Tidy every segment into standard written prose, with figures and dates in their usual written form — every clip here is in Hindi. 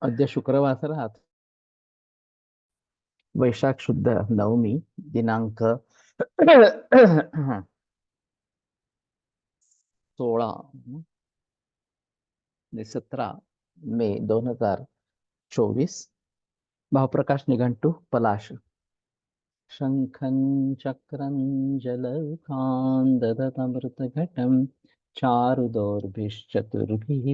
अद्य शुक्रवासरः वैशाख शुद्ध नवमी दिनांक 16 ने 17 मे 2024। भावप्रकाश निघंटु पलाश। शंखं चक्रं जलौकान् ददतमृतघटं चारुदौर्भिश्चतुर्भिः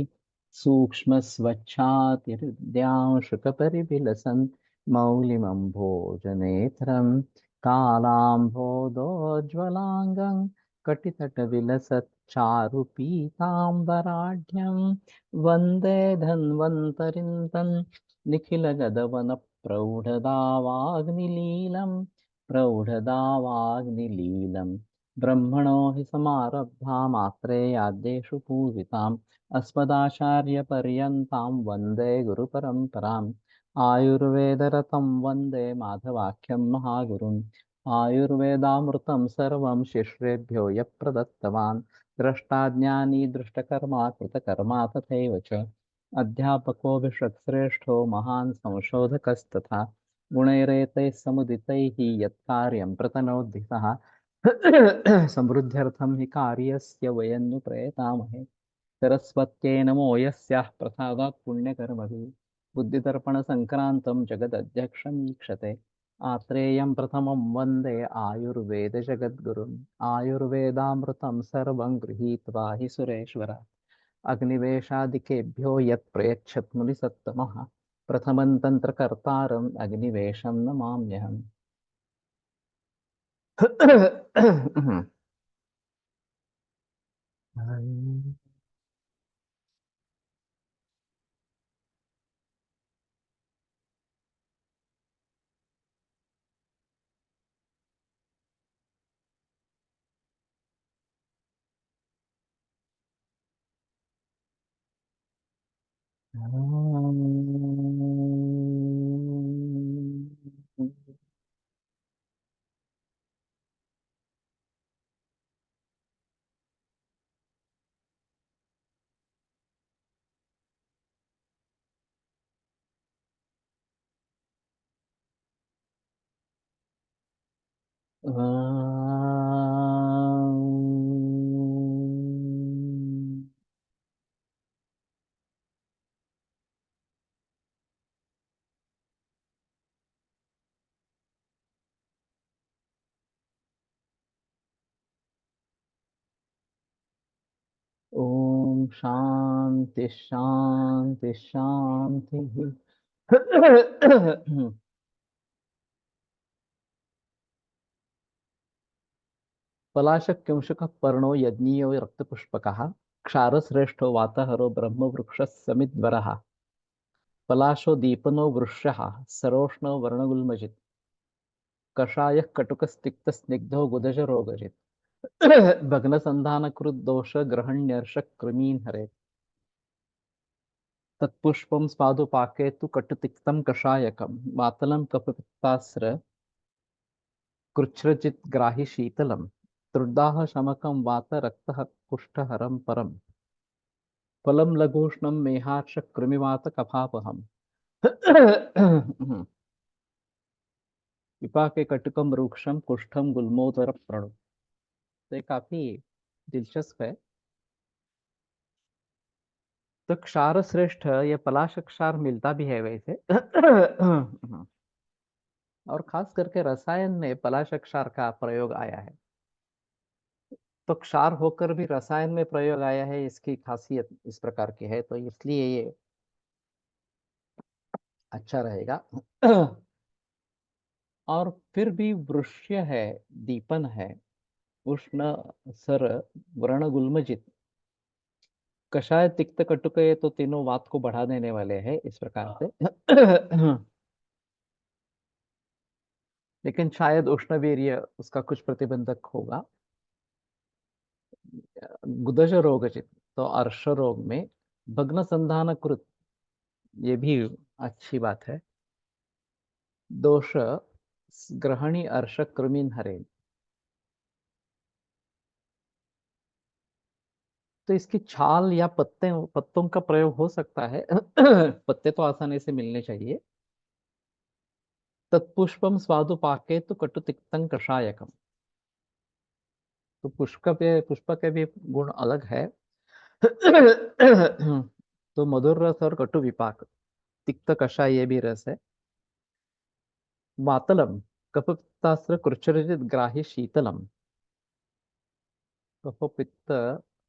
सूक्ष्मस्वच्छातिहृद्यांशुकपरिविलसन् मौलिमम्भोजनेत्रं कालाम्भोदोज्ज्वलाङ्गं कटितटविलसच्चारुपीताम्बराढ्यं वन्दे धन्वन्तरिं तं निखिलगदवनप्रौढदावाग्निलीलम् प्रौढदावाग्निलीलम् ब्रह्मणो हि समारब्धा मात्रेयाद्येषु पूजिताम् अस्मदाचार्यपर्यन्तां वन्दे गुरुपरम्पराम् आयुर्वेदरतं वन्दे माधवाख्यं महागुरुम् आयुर्वेदामृतं सर्वं शिष्येभ्यो यः प्रदत्तवान् द्रष्टाज्ञानी दृष्टकर्मा कृतकर्मा तथैव च अध्यापको विश्वश्रेष्ठो महान् संशोधकस्तथा गुणैरेतैः समुदितैः यत्कार्यं प्रतनोद्धि सः समृद्ध्यर्थं हि कार्यस्य वयं नु प्रयतामहे सरस्वत्यै नमो यस्याः प्रसादात् पुण्यकर्मभिः बुद्धिदर्पणसङ्क्रान्तं जगदध्यक्षमीक्षते आत्रेयं प्रथमं वन्दे आयुर्वेदजगद्गुरुम् आयुर्वेदामृतं सर्वं गृहीत्वा हि सुरेश्वरः अग्निवेशादिकेभ्यो यत् प्रयच्छत् मुनिसत्तमः प्रथमं तन्त्रकर्तारम् अग्निवेशं नमाम्यहम्। ओम शांति शांति शांति। पलाशक्यंशुकः पर्णो यज्ञीयो रक्तपुष्पकः क्षारश्रेष्ठो वातहरो ब्रह्मवृक्षः समिद्वरः पलाशो दीपनो वृक्षः सरोष्णो वर्णगुल्मजित् कषायः कटुकस्तिक्तस्निग्धो गुदजरोगजित् भग्नसन्धानकृद्दोषग्रहण्यर्षः कृमीन् हरेत् तत्पुष्पं स्वादुपाके तु कटुतिक्तं कषायकं मातलं कफपित्तास्र कृच्छ्रचित् ग्राहि शीतलं त्रुड्दाह शमकं वातरक्तः कुष्ठहरं परम् फलं लघूष्णं मेहार्ष कृमिवात कफापहम् विपाके कटुकम रूक्षम कुष्ठम गुल्मोदर प्रणु। तो ये काफी दिलचस्प है। तो क्षार श्रेष्ठ ये पलाश क्षार मिलता भी है वैसे। और खास करके रसायन में पलाश क्षार का प्रयोग आया है। तो क्षार होकर भी रसायन में प्रयोग आया है, इसकी खासियत इस प्रकार की है, तो इसलिए ये अच्छा रहेगा। और फिर भी वृक्ष है, दीपन है, उष्ण सर वर्ण गुल्मजित कषाय तिक्त कटुक, ये तो तीनों वात को बढ़ा देने वाले हैं इस प्रकार से। लेकिन शायद उष्णवीर्य उसका कुछ प्रतिबंधक होगा। गुदज रोगजित, तो अर्श रोग में भग्न संधान कृत, ये भी अच्छी बात है। दोष ग्रहणी अर्श कृमिन हरे। तो इसकी छाल या पत्तों का प्रयोग हो सकता है। पत्ते तो आसानी से मिलने चाहिए। तत्पुष्पम स्वादु पाके तो कटु तिक्तं कषायकम। तो पुष्प के भी गुण अलग है। तो मधुर रस और कटु विपाक, तिक्त कषाय ये भी रस है। वातलम कफ पित्तास्त्र कृच्छ्रजित ग्राही शीतलम। कफ पित्त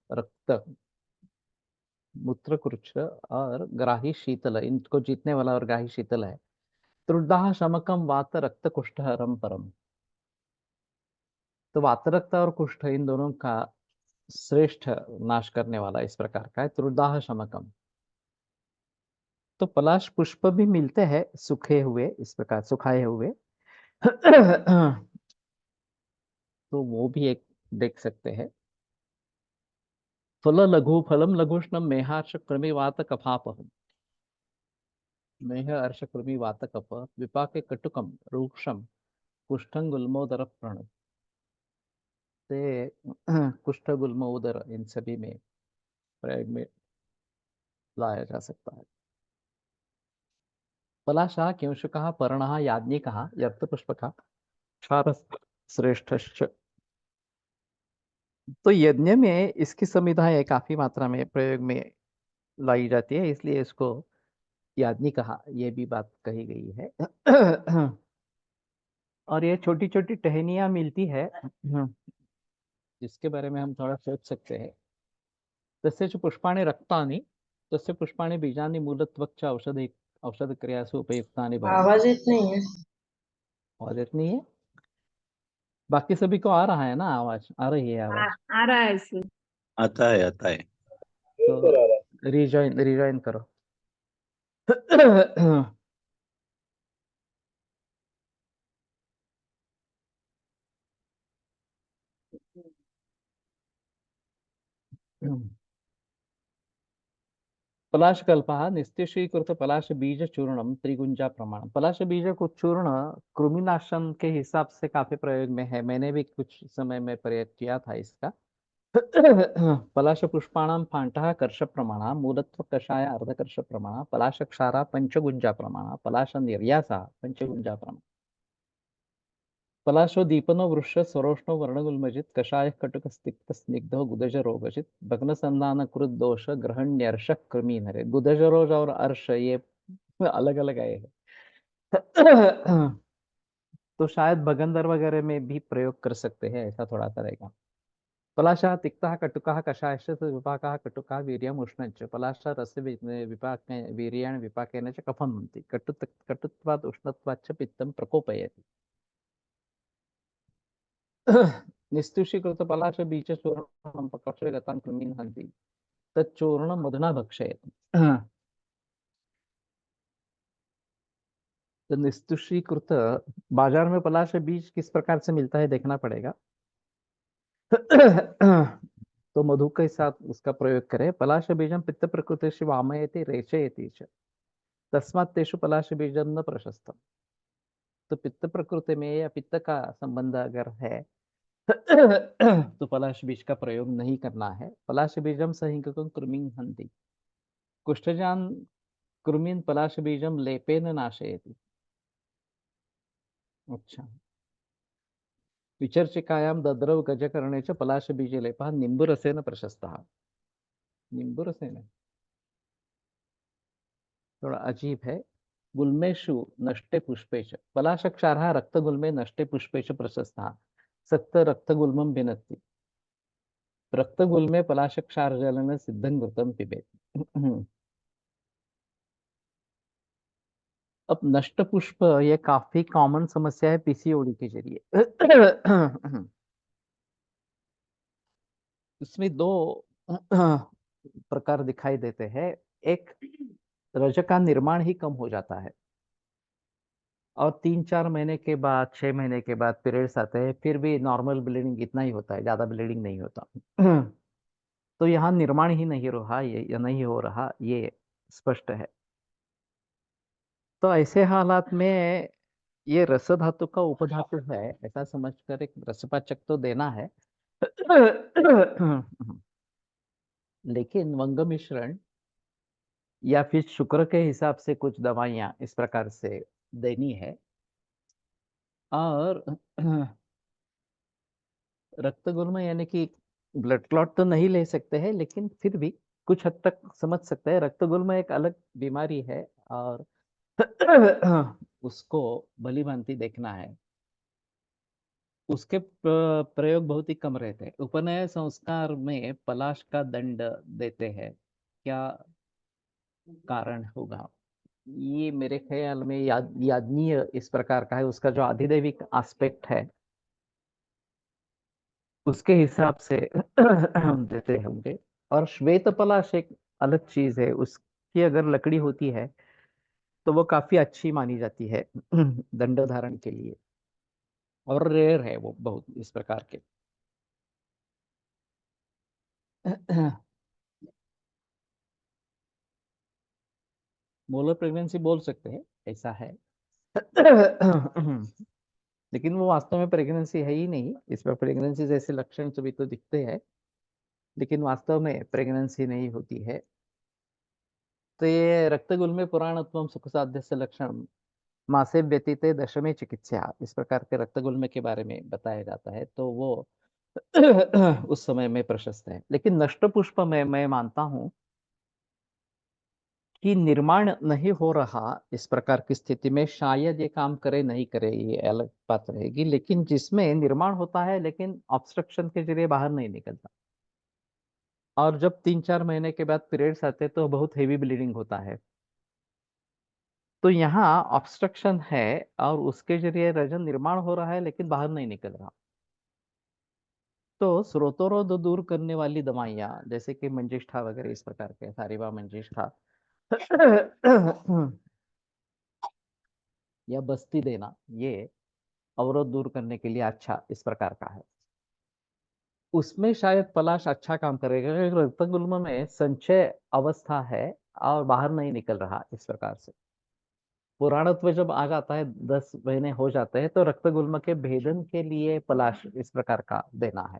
रक्त मूत्र कृच्छ और ग्राही शीतल, इनको जीतने वाला और ग्राही शीतल है। त्रुदाह शमकम वात रक्त कुष्ठ हरम परम। तो वात रक्त और कुष्ठ इन दोनों का श्रेष्ठ नाश करने वाला इस प्रकार का है त्रुदाह शमकम। तो पलाश पुष्प भी मिलते हैं सूखे हुए, इस प्रकार सुखाए हुए। तो वो भी एक देख सकते हैं। फल लघु फलम लघुष्णम मेहार्ष कृमि वात कफापहम। मेह अर्ष कृमि वात कफ विपाके कटुकम रूक्षम कुष्ठं गुल्मोदर प्रण। से कुष्ठ गुल्म उदर इन सभी में प्रयोग में लाया जा सकता है। पलाशः किंशुकः पर्णः याज्ञिकः यत्पुष्पकः क्षारः श्रेष्ठश्च। तो यज्ञ में इसकी संविधाएं काफी मात्रा में प्रयोग में लाई जाती है, इसलिए इसको याज्ञी कहा, ये भी बात कही गई है। और ये छोटी छोटी टहनियां मिलती है, जिसके बारे में हम थोड़ा सोच सकते हैं। तस्य च पुष्पाणि रक्तानि तस्य पुष्पाणि बीजानि मूलत्वच्च औषध क्रियासु उपयुक्तानि भवन्ति। आवाज इतनी है। और इतनी है, बाकी सभी को आ रहा है ना आवाज, आ रही है आ, आवाज। आ रहा है इसे। आता है आता है। तो रिजॉइन रिजॉइन करो। पलाशकल्पः निस्त्यशीकृत पलाश बीज चूर्णम त्रिगुंजा प्रमाण। पलाश बीज को चूर्ण कृमिनाशन के हिसाब से काफी प्रयोग में है, मैंने भी कुछ समय में प्रयोग किया था इसका। पलाश पुष्पाणाम फांटः कर्ष प्रमाण मूलत्व कषाय अर्धकर्ष प्रमाण पलाश क्षारा पंचगुंजा प्रमाण पलाश निर्यासा पंचगुंजा प्रमाण। पलाशो दीपनो वृक्ष स्वरोष्णो वर्णगुल्मजित कषाय कटुक स्निग्ध स्निग्धो गुदज रोगजित भग्न संधान कृत दोष ग्रहण्यर्ष कृमि नरे। गुदज रोग और अर्श ये अलग अलग आए हैं। तो शायद भगंदर वगैरह में भी प्रयोग कर सकते हैं, ऐसा थोड़ा सा रहेगा। पलाशः तिक्तः कटुकः कषायश्च विपाकः कटुकः वीर्यम् उष्णञ्च। पलाशः रस्य विपाके वीर्येण विपाकेन च कफं हन्ति कटुत्वात् उष्णत्वाच्च पित्तं प्रकोपयति। निस्तुषीकृतपलाशबीजचूर्णं प्रकर्षे गतान् कृमीन् हन्ति तच्चूर्णं मधुना भक्षयेत्। तो निस्तुषीकृत, बाजार में पलाश बीज किस प्रकार से मिलता है देखना पड़ेगा। तो मधु के साथ उसका प्रयोग करें। पलाश बीजम पित्त प्रकृति वामयति रेचयति च तस्मात् तेषु पलाश बीजम न प्रशस्तम। तो पित्त प्रकृति में या पित्त का संबंध अगर है तो पलाश बीज का प्रयोग नहीं करना है। पलाश बीजम सहिंककं कृमिं हन्ति कुष्ठजान कृमिन पलाश बीजम लेपेन नाशयति। अच्छा, विचर्चिकायां दद्रव गजकर्णे च पलाश बीज लेपः निम्बुरसेन प्रशस्तः। निम्बुरसेन थोड़ा अजीब है। गुल्मेषु नष्टे पुष्पे च पलाशक्षारः रक्तगुल्मे नष्टे पुष्पे च प्रशस्तः सक्त रक्तगुल्मं भिनत्ति रक्तगुल्मे पलाशक्षार जलन सिद्धं घृतं पिबेत्। अब नष्ट पुष्प ये काफी कॉमन समस्या है पीसीओडी के जरिए। इसमें दो प्रकार दिखाई देते हैं। एक, रज का निर्माण ही कम हो जाता है और 3-4 महीने के बाद 6 महीने के बाद पीरियड्स आते हैं, फिर भी नॉर्मल ब्लीडिंग इतना ही होता है, ज्यादा ब्लीडिंग नहीं होता। तो यहाँ निर्माण ही नहीं रहा, ये या नहीं हो रहा, ये स्पष्ट है। तो ऐसे हालात में ये रस धातु का उपधातु है ऐसा समझकर एक रसपाचक तो देना है। लेकिन वंग मिश्रण या फिर शुक्र के हिसाब से कुछ दवाइयाँ इस प्रकार से देनी है। और रक्त गुल्म यानी कि ब्लड क्लॉट तो नहीं ले सकते हैं, लेकिन फिर भी कुछ हद तक समझ सकते हैं। रक्त गुल्म एक अलग बीमारी है और उसको भली-भांति देखना है। उसके प्रयोग बहुत ही कम रहते हैं। उपनयन संस्कार में पलाश का दंड देते हैं। क्या कारण होगा? ये मेरे ख्याल में यादनीय इस प्रकार का है। उसका जो अधिदैविक एस्पेक्ट है, उसके हिसाब से हम देते होंगे। और श्वेत पलाश एक अलग चीज है। उसकी अगर लकड़ी होती है तो वो काफी अच्छी मानी जाती है दंड धारण के लिए। और रेयर है वो बहुत इस प्रकार के। मोलर प्रेगनेंसी बोल सकते हैं, ऐसा है। लेकिन वो वास्तव में प्रेगनेंसी है ही नहीं। इसमें प्रेगनेंसी जैसे लक्षण सभी तो दिखते हैं, लेकिन वास्तव में प्रेगनेंसी नहीं होती है। तो ये रक्तगुल्मे पुराणत्वम सुख साध्यस्य लक्षण मासे व्यतीते दशमे चिकित्सा, इस प्रकार के रक्तगुल्मे के बारे में बताया जाता है। तो वो उस समय में प्रशस्त है। लेकिन नष्ट पुष्प में मैं मानता हूं कि निर्माण नहीं हो रहा, इस प्रकार की स्थिति में शायद ये काम करे नहीं करे, ये अलग बात रहेगी। लेकिन जिसमें निर्माण होता है लेकिन ऑब्स्ट्रक्शन के जरिए बाहर नहीं निकलता, और जब 3-4 महीने के बाद पीरियड्स आते हैं तो बहुत हेवी ब्लीडिंग होता है। तो यहाँ ऑब्स्ट्रक्शन है और उसके जरिए रजन निर्माण हो रहा है लेकिन बाहर नहीं निकल रहा। तो स्रोतोरोध दूर करने वाली दवाइयाँ जैसे कि मंजिष्ठा वगैरह इस प्रकार के, सारिबा मंजिष्ठा या बस्ती देना, ये अवरोध दूर करने के लिए अच्छा इस प्रकार का है। उसमें शायद पलाश अच्छा काम करेगा, क्योंकि रक्तगुल्म में संचय अवस्था है और बाहर नहीं निकल रहा इस प्रकार से। पुराणत्व जब आ जाता है, 10 महीने हो जाते हैं, तो रक्तगुल्म के भेदन के लिए पलाश इस प्रकार का देना है।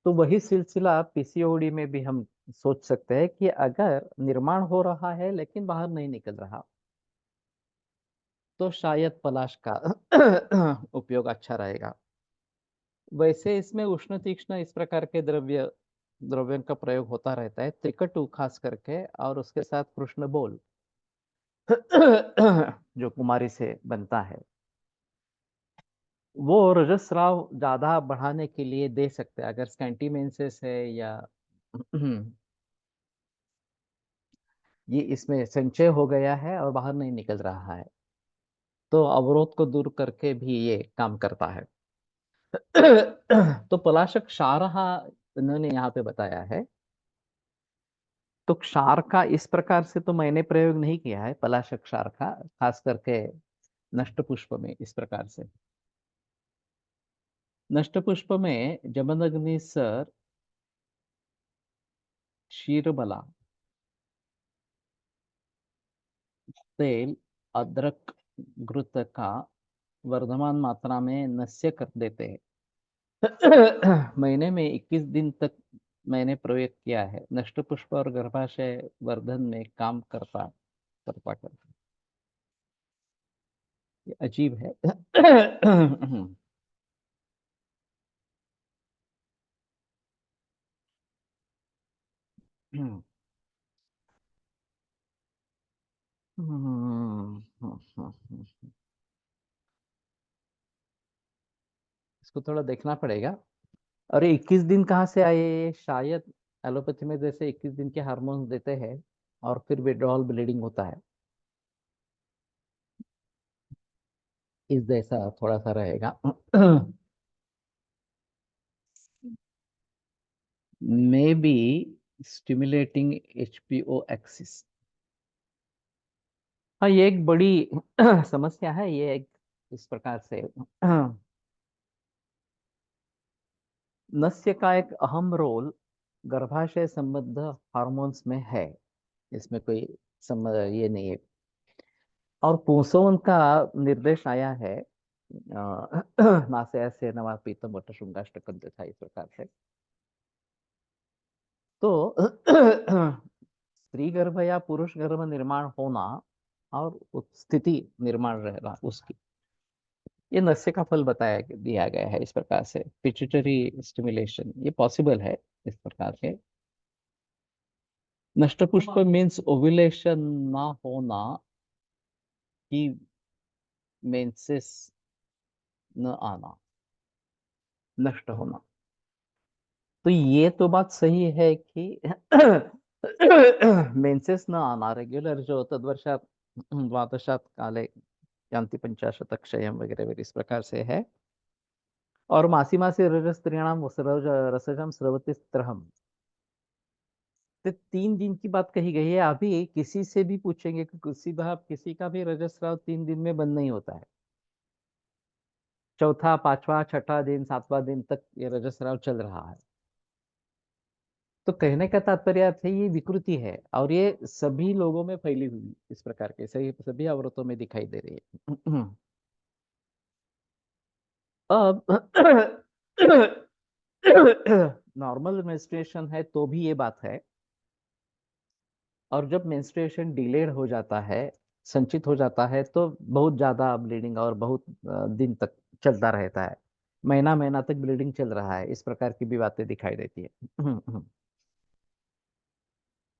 तो वही सिलसिला पीसीओडी में भी हम सोच सकते हैं कि अगर निर्माण हो रहा है लेकिन बाहर नहीं निकल रहा, तो शायद पलाश का उपयोग अच्छा रहेगा। वैसे इसमें उष्ण तीक्ष्ण इस प्रकार के द्रव्यों का प्रयोग होता रहता है, त्रिकटु खास करके, और उसके साथ कृष्ण बोल जो कुमारी से बनता है, वो रजस्राव ज्यादा बढ़ाने के लिए दे सकते हैं। अगर स्कैंटीमेंसेस है या ये इसमें संचय हो गया है और बाहर नहीं निकल रहा है, तो अवरोध को दूर करके भी ये काम करता है। तो पलाशक क्षारहा इन्होंने यहाँ पे बताया है। तो क्षार का इस प्रकार से तो मैंने प्रयोग नहीं किया है, पलाशक क्षार का, खास करके नष्ट पुष्प में इस प्रकार से। नष्ट पुष्प में जमदग्नि सर, क्षीरबला, तेल, अदरक, घृत का वर्धमान मात्रा में नस्य कर देते हैं। महीने में 21 दिन तक मैंने प्रयोग किया है। नष्ट पुष्प और गर्भाशय वर्धन में काम करता करता करता। ये अजीब है। इसको थोड़ा देखना पड़ेगा। अरे 21 दिन कहाँ से आए ये? शायद एलोपैथी में जैसे 21 दिन के हार्मोन्स देते हैं और फिर विड्रॉल ब्लीडिंग होता है, इस जैसा थोड़ा सा रहेगा। May be stimulating HBO axis. हाँ, ये एक बड़ी समस्या है। ये एक इस प्रकार से नस्य का एक अहम रोल गर्भाशय संबद्ध हार्मोन्स में है। इसमें कोई ये नहीं है। और पुंसवन का निर्देश आया है नासया से नवा पीतम वट शुंगाष्टकम तथा इस प्रकार से। तो स्त्री गर्भ या पुरुष गर्भ निर्माण होना और स्थिति निर्माण रहना उसकी, ये नस्य का फल बताया दिया गया है इस प्रकार से। पिट्यूटरी स्टिमुलेशन ये पॉसिबल है इस प्रकार से। नष्ट पुष्प मीन्स ओव्यूलेशन ना होना, कि मेंसेस न आना, नष्ट होना। तो ये तो बात सही है कि मेंसेस न आना, रेग्युलर जो तद्वर्षात द्वादशात काले यान्ति पंचाशत क्षयम वगैरह वगैरह इस प्रकार से है। और मासी मासी रज स्त्रीणाम रसजम स्रवति स्त्रहम, तो 3 दिन की बात कही गई है। अभी किसी से भी पूछेंगे कि किसी का भी रजस्राव 3 दिन में बंद नहीं होता है। चौथा, पांचवा, छठा दिन, सातवां दिन तक ये रजस्राव चल रहा है। तो कहने का तात्पर्य अर्थ है ये विकृति है और ये सभी लोगों में फैली हुई इस प्रकार के सही सभी औरतों में दिखाई दे रही है। अब नॉर्मल मेंस्ट्रुएशन है तो भी ये बात है, और जब मेंस्ट्रुएशन डिलेड हो जाता है, संचित हो जाता है, तो बहुत ज्यादा ब्लीडिंग और बहुत दिन तक चलता रहता है। महीना महीना तक ब्लीडिंग चल रहा है, इस प्रकार की भी बातें दिखाई देती है।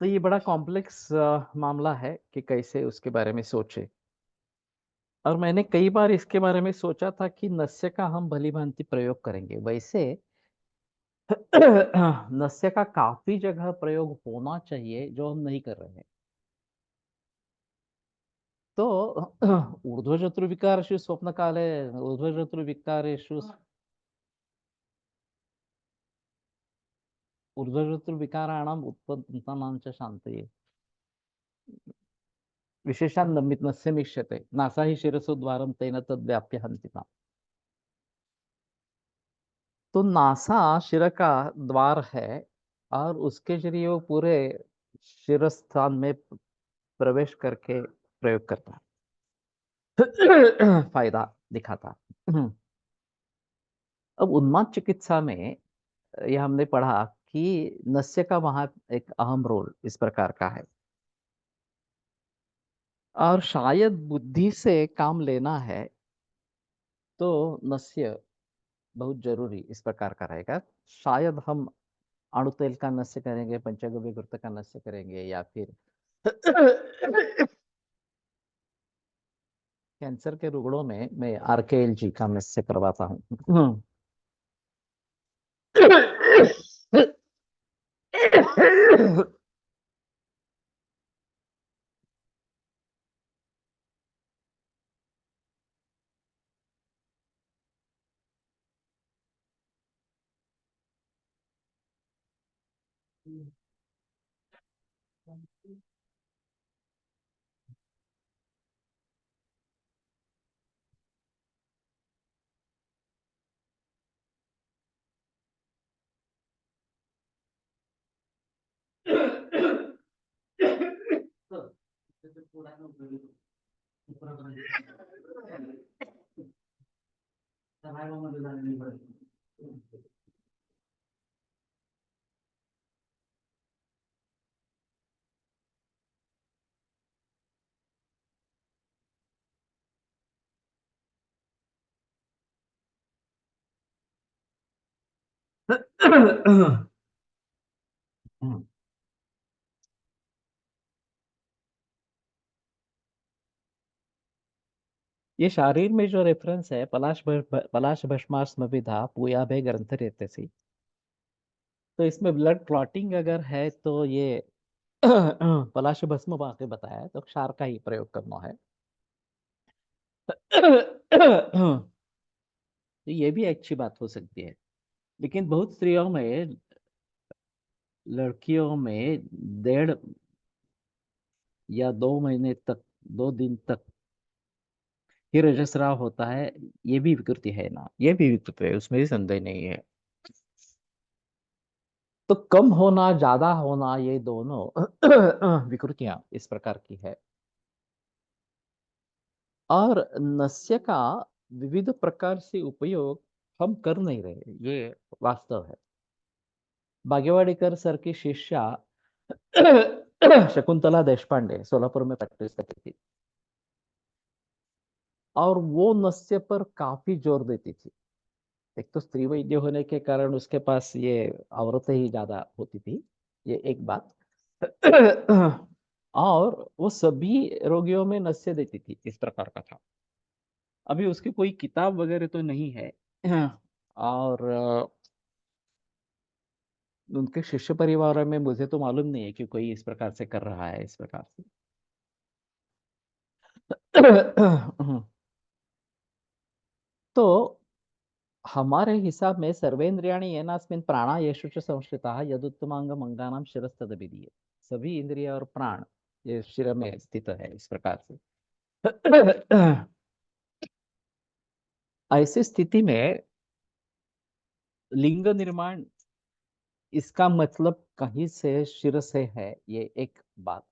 तो ये बड़ा कॉम्प्लेक्स मामला है कि कैसे उसके बारे में सोचे। और मैंने कई बार इसके बारे में सोचा था कि नस्य का हम भली भांति प्रयोग करेंगे। वैसे नस्य का काफी जगह प्रयोग होना चाहिए जो हम नहीं कर रहे हैं। तो ऊर्ध्वजतुर्विकारेषु स्वप्न काले ऊर्ध्वजतुर्विकारेषु ऊर्ध्वजतुर्विकाराणाम उत्पन्नानां च शांतये विशेषान् नस्य मिष्यते नासा ही शिरसो द्वारम तेन तद व्याप्य हंतिता। तो नासा शिर का द्वार है और उसके जरिए वो पूरे शिरस्थान में प्रवेश करके प्रयोग करता है, फायदा दिखाता। अब उन्माद चिकित्सा में यह हमने पढ़ा कि नस्य का वहां एक अहम रोल इस प्रकार का है, और शायद बुद्धि से काम लेना है तो नस्य बहुत जरूरी इस प्रकार का रहेगा। शायद हम अणु तेल का नस्य करेंगे, पंचगव्य घृत का नस्य करेंगे, या फिर कैंसर के रुग्णों में मैं RKLG का नस्य करवाता हूँ। ये शारीर में जो रेफरेंस है, पलाश भस्मास्म विधा पूयाभे ग्रंथ रेतसी, तो इसमें ब्लड क्लॉटिंग अगर है तो ये पलाश भस्म वहां पे बताया है, तो क्षार का ही प्रयोग करना है। तो ये भी अच्छी बात हो सकती है, लेकिन बहुत स्त्रियों में, लड़कियों में 1.5 या 2 महीने तक, 2 दिन तक ही रजस्राव होता है। ये भी विकृति है ना, ये भी विकृति है, उसमें भी संदेह नहीं है। तो कम होना ज्यादा होना ये दोनों विकृतियां इस प्रकार की है। और नस्य का विविध प्रकार से उपयोग हम कर नहीं रहे, ये वास्तव है। बागेवाडीकर सर की शिष्या शकुंतला देशपांडे सोलापुर में प्रैक्टिस करती थी, और वो नस्य पर काफी जोर देती थी। एक तो स्त्री वैद्य होने के कारण उसके पास ये औरतें ही ज्यादा होती थी, ये एक बात। और वो सभी रोगियों में नस्य देती थी, इस प्रकार का था। अभी उसकी कोई किताब वगैरह तो नहीं है। और उनके शिष्य परिवार में मुझे तो मालूम नहीं है कि कोई इस प्रकार से कर रहा है, इस प्रकार से। तो हमारे हिसाब में सर्वेन्द्रियाणि येनास्मिन् प्राणा येषु च संश्रिताः यदुत्तमांग मंगानाम शिरस्तदभिधीये। सभी इंद्रिय और प्राण ये शिर में स्थित है, इस प्रकार से। ऐसी स्थिति में लिंग निर्माण, इसका मतलब कहीं से शिर से है, ये एक बात।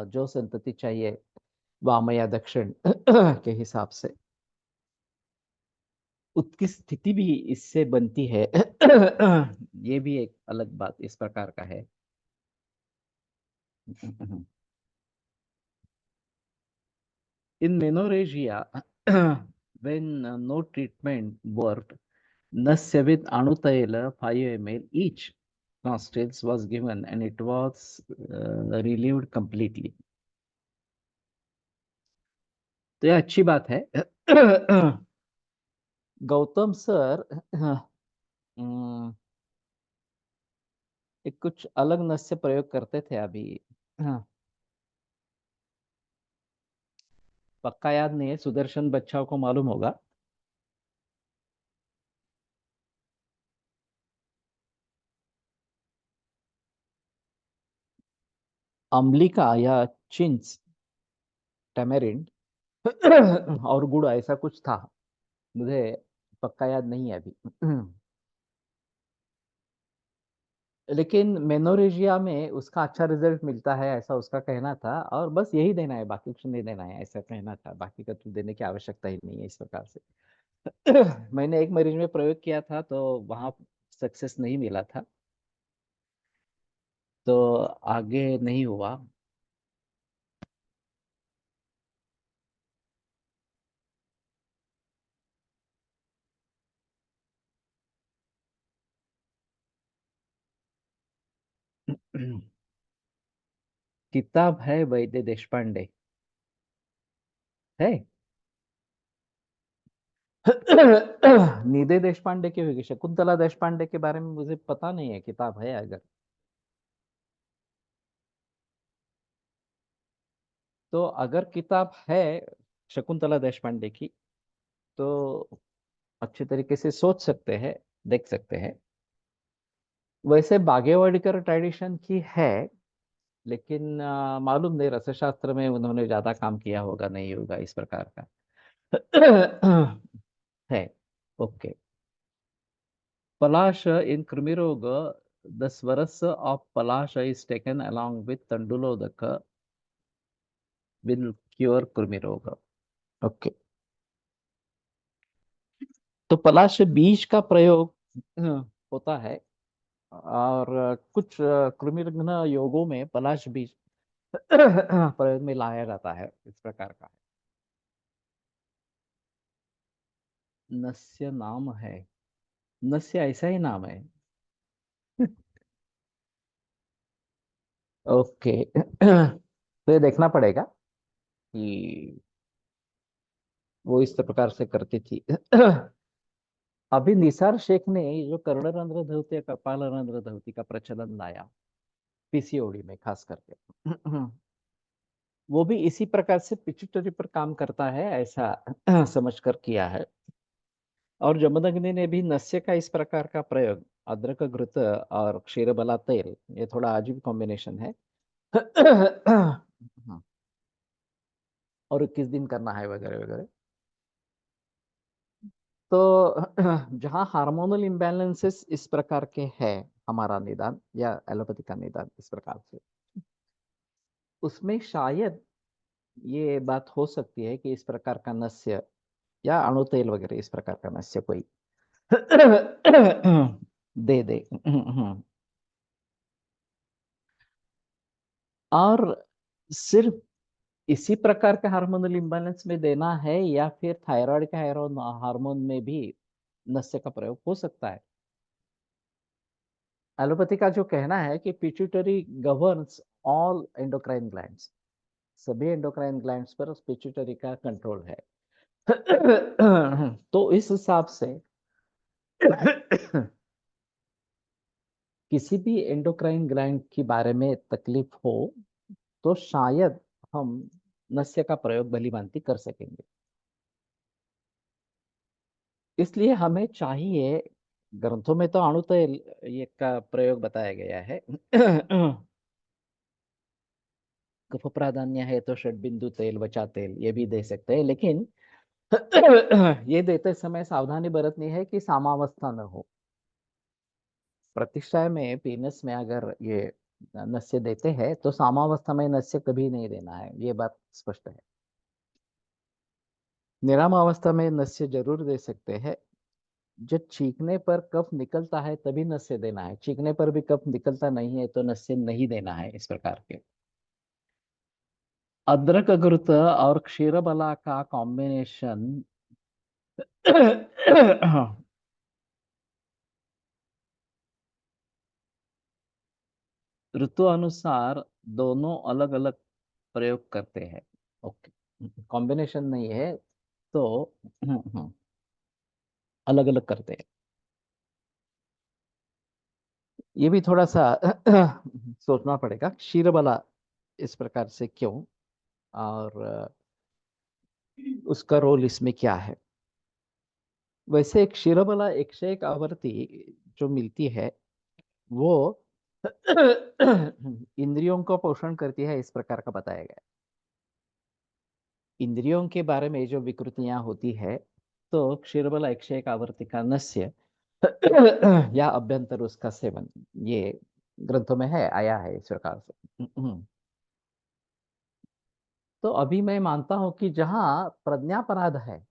जो संतति चाहिए वाम या दक्षिण के हिसाब से, उसकी स्थिति भी इससे बनती है। ये भी एक अलग बात इस प्रकार का है। In menorrhagia, when no treatment worked, Nasya with Anutaila 5 ml each nostrils was given and it was relieved completely. तो यह अच्छी बात है। गौतम सर एक कुछ अलग नस्य प्रयोग करते थे अभी। पक्का याद नहीं है, सुदर्शन बच्चाओं को मालूम होगा। अम्लिका या चिंच, टैमेरिंड और गुड़, ऐसा कुछ था, मुझे पक्का याद नहीं है अभी। लेकिन मेनोरेजिया में उसका अच्छा रिजल्ट मिलता है, ऐसा उसका कहना था, और बस यही देना है, बाकी कुछ नहीं देना है, ऐसा कहना था। बाकी का तो देने की आवश्यकता ही नहीं है, इस प्रकार से। मैंने एक मरीज में प्रयोग किया था, तो वहां सक्सेस नहीं मिला था, तो आगे नहीं हुआ। किताब है वैद्य देशपांडे है। निधे देशपांडे की होगी, शकुंतला देशपांडे के बारे में मुझे पता नहीं है, किताब है अगर। तो अगर किताब है शकुंतला देशपांडे की, तो अच्छे तरीके से सोच सकते हैं, देख सकते हैं। वैसे बागेवाड़ीकर ट्रेडिशन की है, लेकिन मालूम नहीं, रसशास्त्र में उन्होंने ज्यादा काम किया होगा, नहीं होगा, इस प्रकार का। है। ओके। पलाश इन कृमिरोग, the swaras of Palash is taken along with Tandulodaka will cure कृमि रोग। ओके। तो पलाश बीज का प्रयोग होता है, और कुछ कृमिघ्न योगों में पलाश बीज प्रयोग में लाया जाता है, इस प्रकार का है। नस्य नाम है, नस्य ऐसा ही नाम है। ओके। तो ये देखना पड़ेगा कि वो इस प्रकार से करती थी। अभी निसार शेख ने ये जो कर्णरंध्र धोती या कपाल रंध्र धोती का प्रचलन लाया, पीसीओडी में खास करके, वो भी इसी प्रकार से पिट्यूटरी पर काम करता है, ऐसा समझकर किया है। और जमदग्नि ने भी नस्य का इस प्रकार का प्रयोग, अदरक घृत और क्षीरबला तेल, ये थोड़ा अजीब कॉम्बिनेशन है। और किस दिन करना है वगैरह वगैरह। तो जहाँ हार्मोनल इम्बैलेंसेस इस प्रकार के है, हमारा निदान या एलोपैथी का निदान इस प्रकार से, उसमें शायद ये बात हो सकती है कि इस प्रकार का नस्य या अणुतेल वगैरह इस प्रकार का नस्य कोई। दे दे। और सिर्फ इसी प्रकार के हार्मोनल इम्बैलेंस में देना है या फिर थायराइड के हार्मोन में भी नस्य का प्रयोग हो सकता है? एलोपैथी का जो कहना है कि pituitary governs all endocrine glands, सभी एंडोक्राइन ग्लैंड्स पर पिट्यूटरी का कंट्रोल है। तो इस हिसाब से किसी भी एंडोक्राइन ग्लैंड के बारे में तकलीफ हो तो शायद हम नस्य का प्रयोग भली भांति कर सकेंगे। इसलिए हमें चाहिए, ग्रंथों में तो अणुतेल ये का प्रयोग बताया गया है। कफ प्राधान्य है तो षड्बिंदु तेल, वचा तेल ये भी दे सकते हैं, लेकिन ये देते समय सावधानी बरतनी है कि सामावस्था न हो। प्रतिष्ठा में पीनस में अगर ये नस्य देते हैं तो सामावस्था में नस्य कभी नहीं देना है, ये बात स्पष्ट है। निरामावस्था में नस्य जरूर दे सकते हैं। जब चीखने पर कफ निकलता है तभी नस्य देना है, चीखने पर भी कफ निकलता नहीं है तो नस्य नहीं देना है। इस प्रकार के अदरक अगरुत और क्षीरबला का कॉम्बिनेशन ऋतु अनुसार दोनों अलग अलग प्रयोग करते हैं। ओके, कॉम्बिनेशन नहीं है तो अलग अलग करते हैं। ये भी थोड़ा सा सोचना पड़ेगा, क्षीरबला इस प्रकार से क्यों, और उसका रोल इसमें क्या है। वैसे क्षीरबला 101 आवर्ती जो मिलती है वो इंद्रियों का पोषण करती है, इस प्रकार का बताया गया है। इंद्रियों के बारे में जो विकृतियां होती है तो क्षीरबल 101 आवर्ती का नस्य या अभ्यंतर उसका सेवन, ये ग्रंथों में है, आया है इस प्रकार से। तो अभी मैं मानता हूं कि जहां प्रज्ञापराध है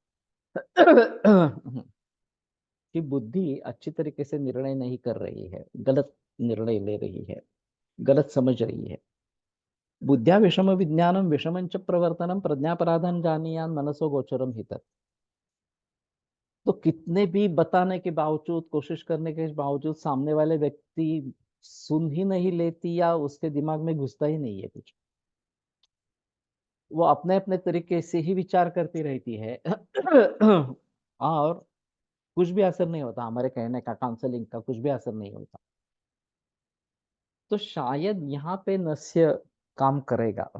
कि बुद्धि अच्छी तरीके से निर्णय नहीं कर रही है, गलत निर्णय ले रही है, गलत समझ रही है। बुद्ध्या विषम विज्ञानम विषमंच प्रवर्तनम प्रज्ञापराधम जानीयान मनसो गोचरम हित। तो कितने भी बताने के बावजूद, कोशिश करने के बावजूद सामने वाले व्यक्ति सुन ही नहीं लेती या उसके दिमाग में घुसता ही नहीं है कुछ, वो अपने अपने तरीके से ही विचार करती रहती है। और कुछ भी असर नहीं होता, हमारे कहने का, काउंसलिंग का कुछ भी असर नहीं होता। तो शायद यहाँ पे नस्य काम करेगा।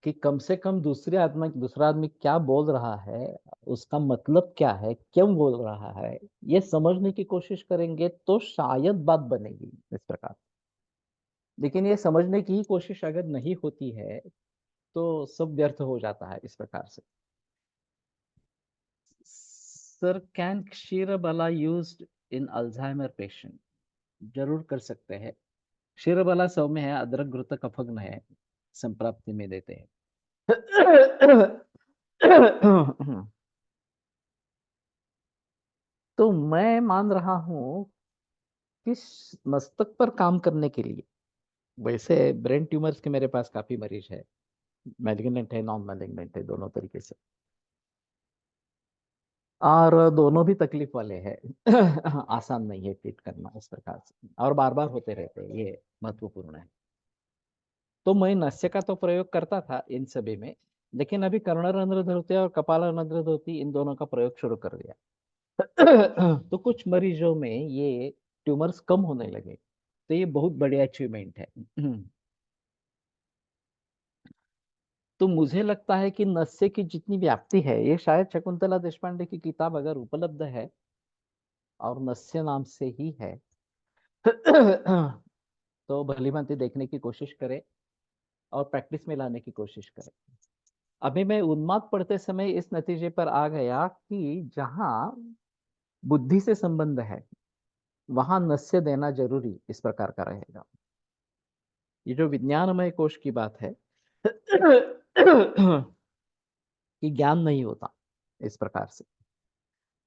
कि कम से कम दूसरा आदमी क्या बोल रहा है, उसका मतलब क्या है, क्यों बोल रहा है, ये समझने की कोशिश करेंगे तो शायद बात बनेगी इस प्रकार। लेकिन ये समझने की ही कोशिश अगर नहीं होती है तो सब व्यर्थ हो जाता है इस प्रकार से। सर, कैन क्षीरबला यूज्ड इन अल्जाइमर पेशेंट? जरूर कर सकते हैं। क्षीरबला सौम्य है, अदरक घृत कफग्न है, संप्राप्ति में देते हैं। तो मैं मान रहा हूं कि मस्तक पर काम करने के लिए, वैसे ब्रेन ट्यूमर्स के मेरे पास काफी मरीज है, मैलिग्नेंट है, नॉन मैलिग्नेंट है, दोनों तरीके से, और दोनों भी तकलीफ वाले हैं। आसान नहीं है ट्रीट करना इस प्रकार से, और बार बार होते रहते हैं, ये महत्वपूर्ण है। तो मैं नस्य का तो प्रयोग करता था इन सभी में, लेकिन अभी कर्णरंध्र धोती और कपालरंध्र धोती इन दोनों का प्रयोग शुरू कर दिया। तो कुछ मरीजों में ये ट्यूमर्स कम होने लगे, तो ये बहुत बड़ी अचीवमेंट है। तो मुझे लगता है कि नस्य की जितनी व्याप्ति है, ये शायद शकुंतला देशपांडे की किताब अगर उपलब्ध है और नस्य नाम से ही है, तो भली भांति देखने की कोशिश करें और प्रैक्टिस में लाने की कोशिश करें। अभी मैं उन्माद पढ़ते समय इस नतीजे पर आ गया कि जहां बुद्धि से संबंध है वहां नस्य देना जरूरी इस प्रकार का रहेगा। ये जो विज्ञानमय कोश की बात है कि ज्ञान नहीं होता इस प्रकार से,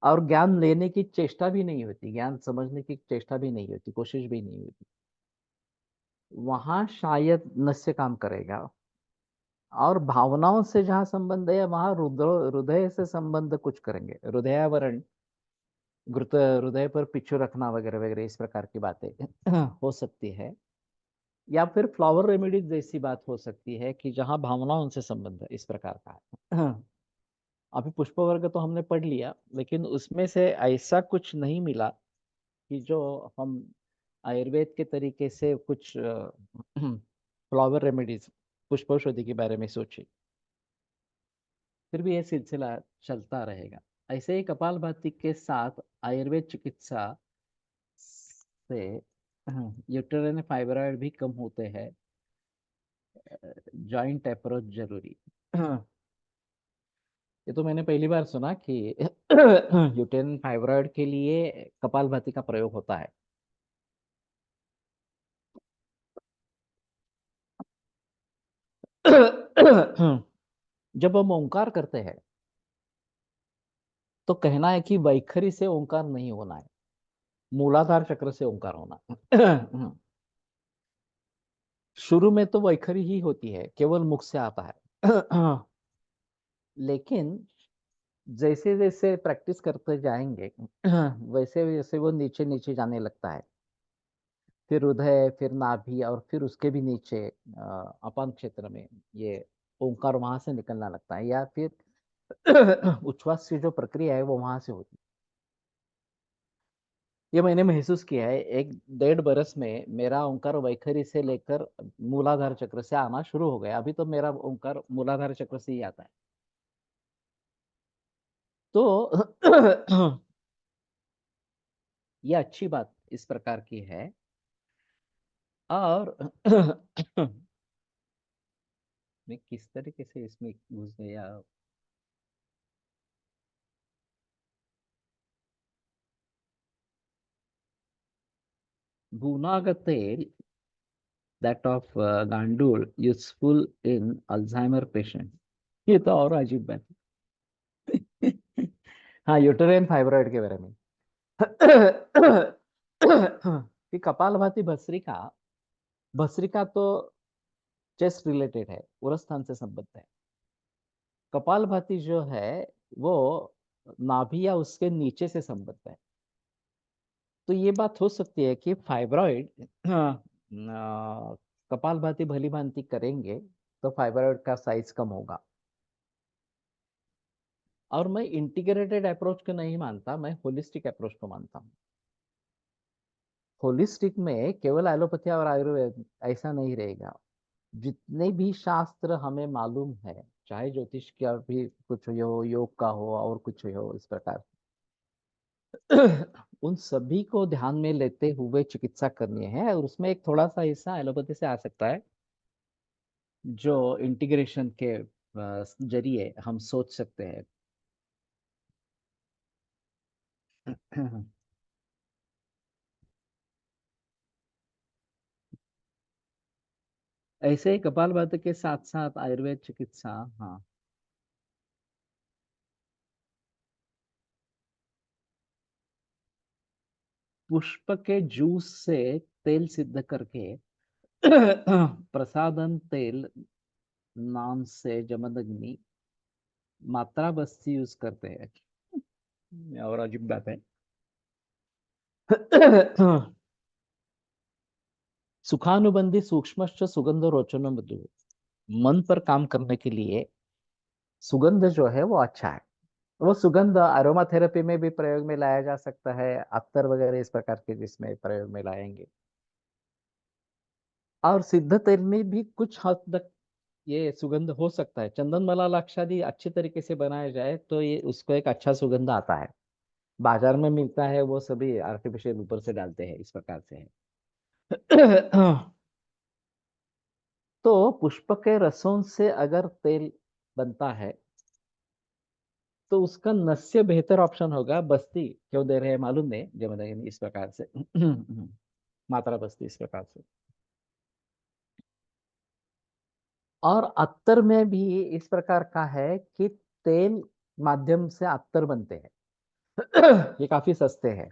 और ज्ञान लेने की चेष्टा भी नहीं होती, ज्ञान समझने की चेष्टा भी नहीं होती, कोशिश भी नहीं होती, वहां शायद नस्य काम करेगा। और भावनाओं से जहां संबंध है वहां हृदय से संबंध कुछ करेंगे, हृदयावरण, हृदय पर पिच्चू रखना वगैरह वगैरह, इस प्रकार की बातें हो सकती है। या फिर फ्लावर रेमेडीज जैसी बात हो सकती है कि जहां भावनाओं से संबंध है, इस प्रकार का है। अभी पुष्प वर्ग तो हमने पढ़ लिया, लेकिन उसमें से ऐसा कुछ नहीं मिला कि जो हम आयुर्वेद के तरीके से कुछ फ्लावर रेमेडीज, पुष्पौषधि के बारे में सोचे। फिर भी ये सिलसिला चलता रहेगा। ऐसे ही कपालभाति के साथ आयुर्वेद चिकित्सा से यूटेराइन फाइब्रॉइड भी कम होते हैं। जॉइंट अप्रोच जरूरी। ये तो मैंने पहली बार सुना कि यूटेराइन फाइब्रॉइड के लिए कपालभाति का प्रयोग होता है। जब हम ओंकार करते हैं तो कहना है कि वैखरी से ओंकार नहीं होना है, मूलाधार चक्र से ओंकार होना। शुरू में तो वैखरी ही होती है, केवल मुख से आता है। लेकिन जैसे जैसे प्रैक्टिस करते जाएंगे वैसे वैसे वो नीचे नीचे जाने लगता है। फिर हृदय, फिर नाभि, और फिर उसके भी नीचे अपान क्षेत्र में ये ओंकार वहां से निकलना लगता है, या फिर उच्छ्वास की जो प्रक्रिया है वो वहां से होती है। ये मैंने महसूस किया है, 1 डेढ़ बरस में मेरा ओंकार वैखरी से लेकर मूलाधार चक्र से आना शुरू हो गया। अभी तो मेरा ओंकार मूलाधार चक्र से ही आता है। तो ये अच्छी बात इस प्रकार की है। और मैं किस तरीके से इसमें घुस गया। भुनाग तेल, दैट ऑफ गांडूल, यूजफुल इन अल्जाइमर पेशेंट। ये तो और अजीब बात है। हाँ, यूटेराइन फाइब्रॉइड के बारे में। कि कपालभाति भस्त्रिका तो चेस्ट रिलेटेड है, उरस स्थान से संबद्ध है। कपालभाति जो है वो नाभि या उसके नीचे से संबद्ध है। तो ये बात हो सकती है कि फाइब्रॉइड, हाँ, कपालभाति भली भांति करेंगे तो फाइब्रॉइड का साइज कम होगा। और मैं इंटीग्रेटेड अप्रोच को नहीं मानता, मैं होलिस्टिक अप्रोच को मानता हूँ। होलिस्टिक में केवल एलोपैथी और आयुर्वेद ऐसा नहीं रहेगा। जितने भी शास्त्र हमें मालूम है, चाहे ज्योतिष का भी कुछ हो, योग का हो, और कुछ हो इस प्रकार, उन सभी को ध्यान में लेते हुए चिकित्सा करनी है। और उसमें एक थोड़ा सा हिस्सा एलोपैथी से आ सकता है, जो इंटीग्रेशन के जरिए हम सोच सकते हैं। ऐसे ही कपालभाति के साथ साथ आयुर्वेद चिकित्सा। हाँ। पुष्प के जूस से तेल सिद्ध करके प्रसादन तेल नाम से जमदग्नि मात्रा बस्ती यूज करते हैं। और अजीब बात है। सुखानुबंधी सूक्ष्मश्च सुगंध रोचन मधु, मन पर काम करने के लिए सुगंध जो है वो अच्छा है। वो सुगंध अरोमा थेरेपी में भी प्रयोग में लाया जा सकता है, अत्तर वगैरह इस प्रकार के जिसमें प्रयोग में लाएंगे। और सिद्ध तेल में भी कुछ हद तक ये सुगंध हो सकता है। चंदन मलालाक्षादी अच्छी तरीके से बनाया जाए तो ये उसको एक अच्छा सुगंध आता है। बाजार में मिलता है वो सभी आर्टिफिशियल ऊपर से डालते हैं, इस प्रकार से है। तो पुष्प के रसों से अगर तेल बनता है तो उसका नस्य बेहतर ऑप्शन होगा। बस्ती क्यों दे रहे हैं मालूम नहीं, जमदग्नि इस प्रकार से। मात्रा बस्ती इस प्रकार से। और अत्तर में भी इस प्रकार का है कि तेल माध्यम से अत्तर बनते हैं। ये काफी सस्ते हैं।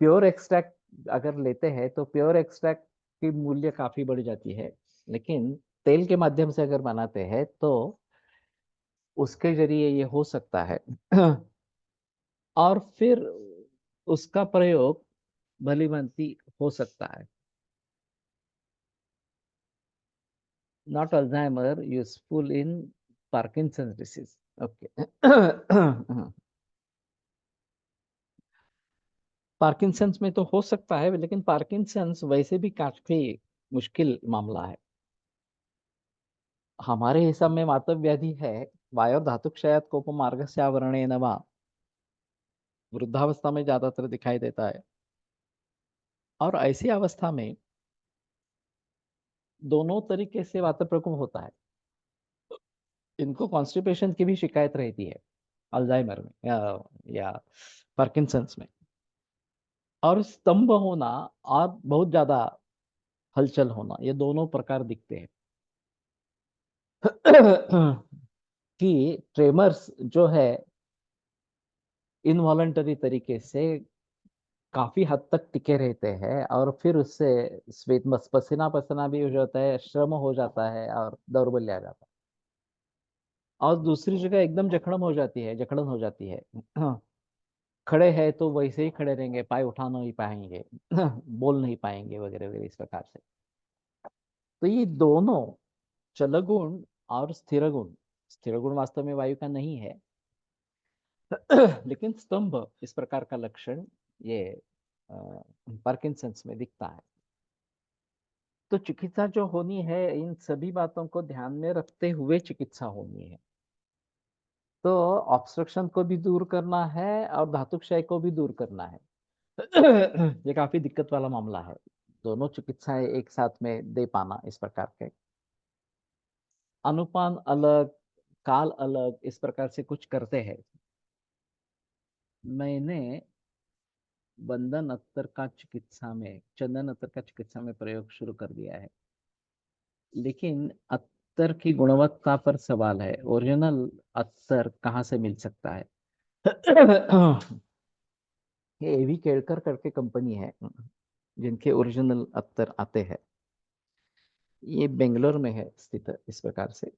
प्योर एक्सट्रैक्ट अगर लेते हैं तो प्योर एक्सट्रैक्ट की मूल्य काफी बढ़ जाती है, लेकिन तेल के माध्यम से अगर बनाते हैं तो उसके जरिए ये हो सकता है। और फिर उसका प्रयोग भली भांति हो सकता है। Not Alzheimer, useful in Parkinson disease. Okay. Parkinson's में तो हो सकता है, लेकिन पार्किंसंस वैसे भी काफी मुश्किल मामला है। हमारे हिसाब में वातव व्याधि है, वायु धातु क्षयात कोपमार्ग से आवरणेन वा, वृद्धावस्था में ज्यादातर दिखाई देता है। और ऐसी अवस्था में दोनों तरीके से वात प्रकोप होता है। इनको कॉन्स्टिपेशन की भी शिकायत रहती है अल्जाइमर में या पार्किंसंस में। और स्तंभ होना और बहुत ज्यादा हलचल होना, ये दोनों प्रकार दिखते हैं। कि ट्रेमर्स जो है इनवॉलंटरी तरीके से काफी हद तक टिके रहते हैं, और फिर उससे श्वेत पसीना पसीना भी हो जाता है, श्रम हो जाता है और दौर्बल्य आ जाता है। और दूसरी जगह एकदम जकड़न हो जाती है, जकड़न हो जाती है। खड़े हैं तो वैसे ही खड़े रहेंगे, पाय उठा नहीं पाएंगे, बोल नहीं पाएंगे, वगैरह वगैरह इस प्रकार से। तो ये दोनों चल गुण और स्थिर गुण वास्तव में वायु का नहीं है। लेकिन स्तंभ इस प्रकार का लक्षण ये पार्किंसंस में दिखता है। तो चिकित्सा जो होनी है, इन सभी बातों को ध्यान में रखते हुए चिकित्सा होनी है। तो ऑब्स्ट्रक्शन को भी दूर करना है और धातु क्षय को भी दूर करना है। ये काफी दिक्कत वाला मामला है, दोनों चिकित्साएं एक साथ में दे पाना इस प्रकार के। अनुपान अलग, काल अलग, इस प्रकार से कुछ करते हैं। मैंने बंधन अत्तर का चिकित्सा में, चंदन अत्तर का चिकित्सा में प्रयोग शुरू कर दिया है, लेकिन अत्तर की गुणवत्ता पर सवाल है। ओरिजिनल अत्तर कहाँ से मिल सकता है? ये एवी केड़कर करके कंपनी है जिनके ओरिजिनल अत्तर आते हैं। ये बेंगलोर में है स्थित इस प्रकार से।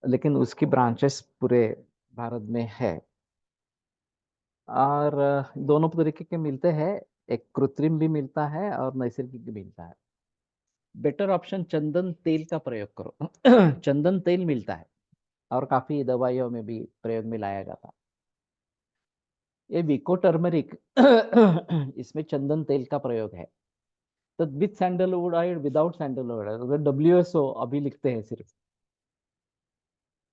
लेकिन उसकी ब्रांचेस पूरे भारत में है। और दोनों तरीके के मिलते हैं, एक कृत्रिम भी मिलता है और नैसर्गिक भी मिलता है। बेटर ऑप्शन चंदन तेल का प्रयोग करो। चंदन तेल मिलता है और काफी दवाइयों में भी प्रयोग में लाया जाता है। ये विको टर्मरिक, इसमें चंदन तेल का प्रयोग है। तो with sandalwood oil, without sandalwood oil, WSO अभी लिखते हैं सिर्फ।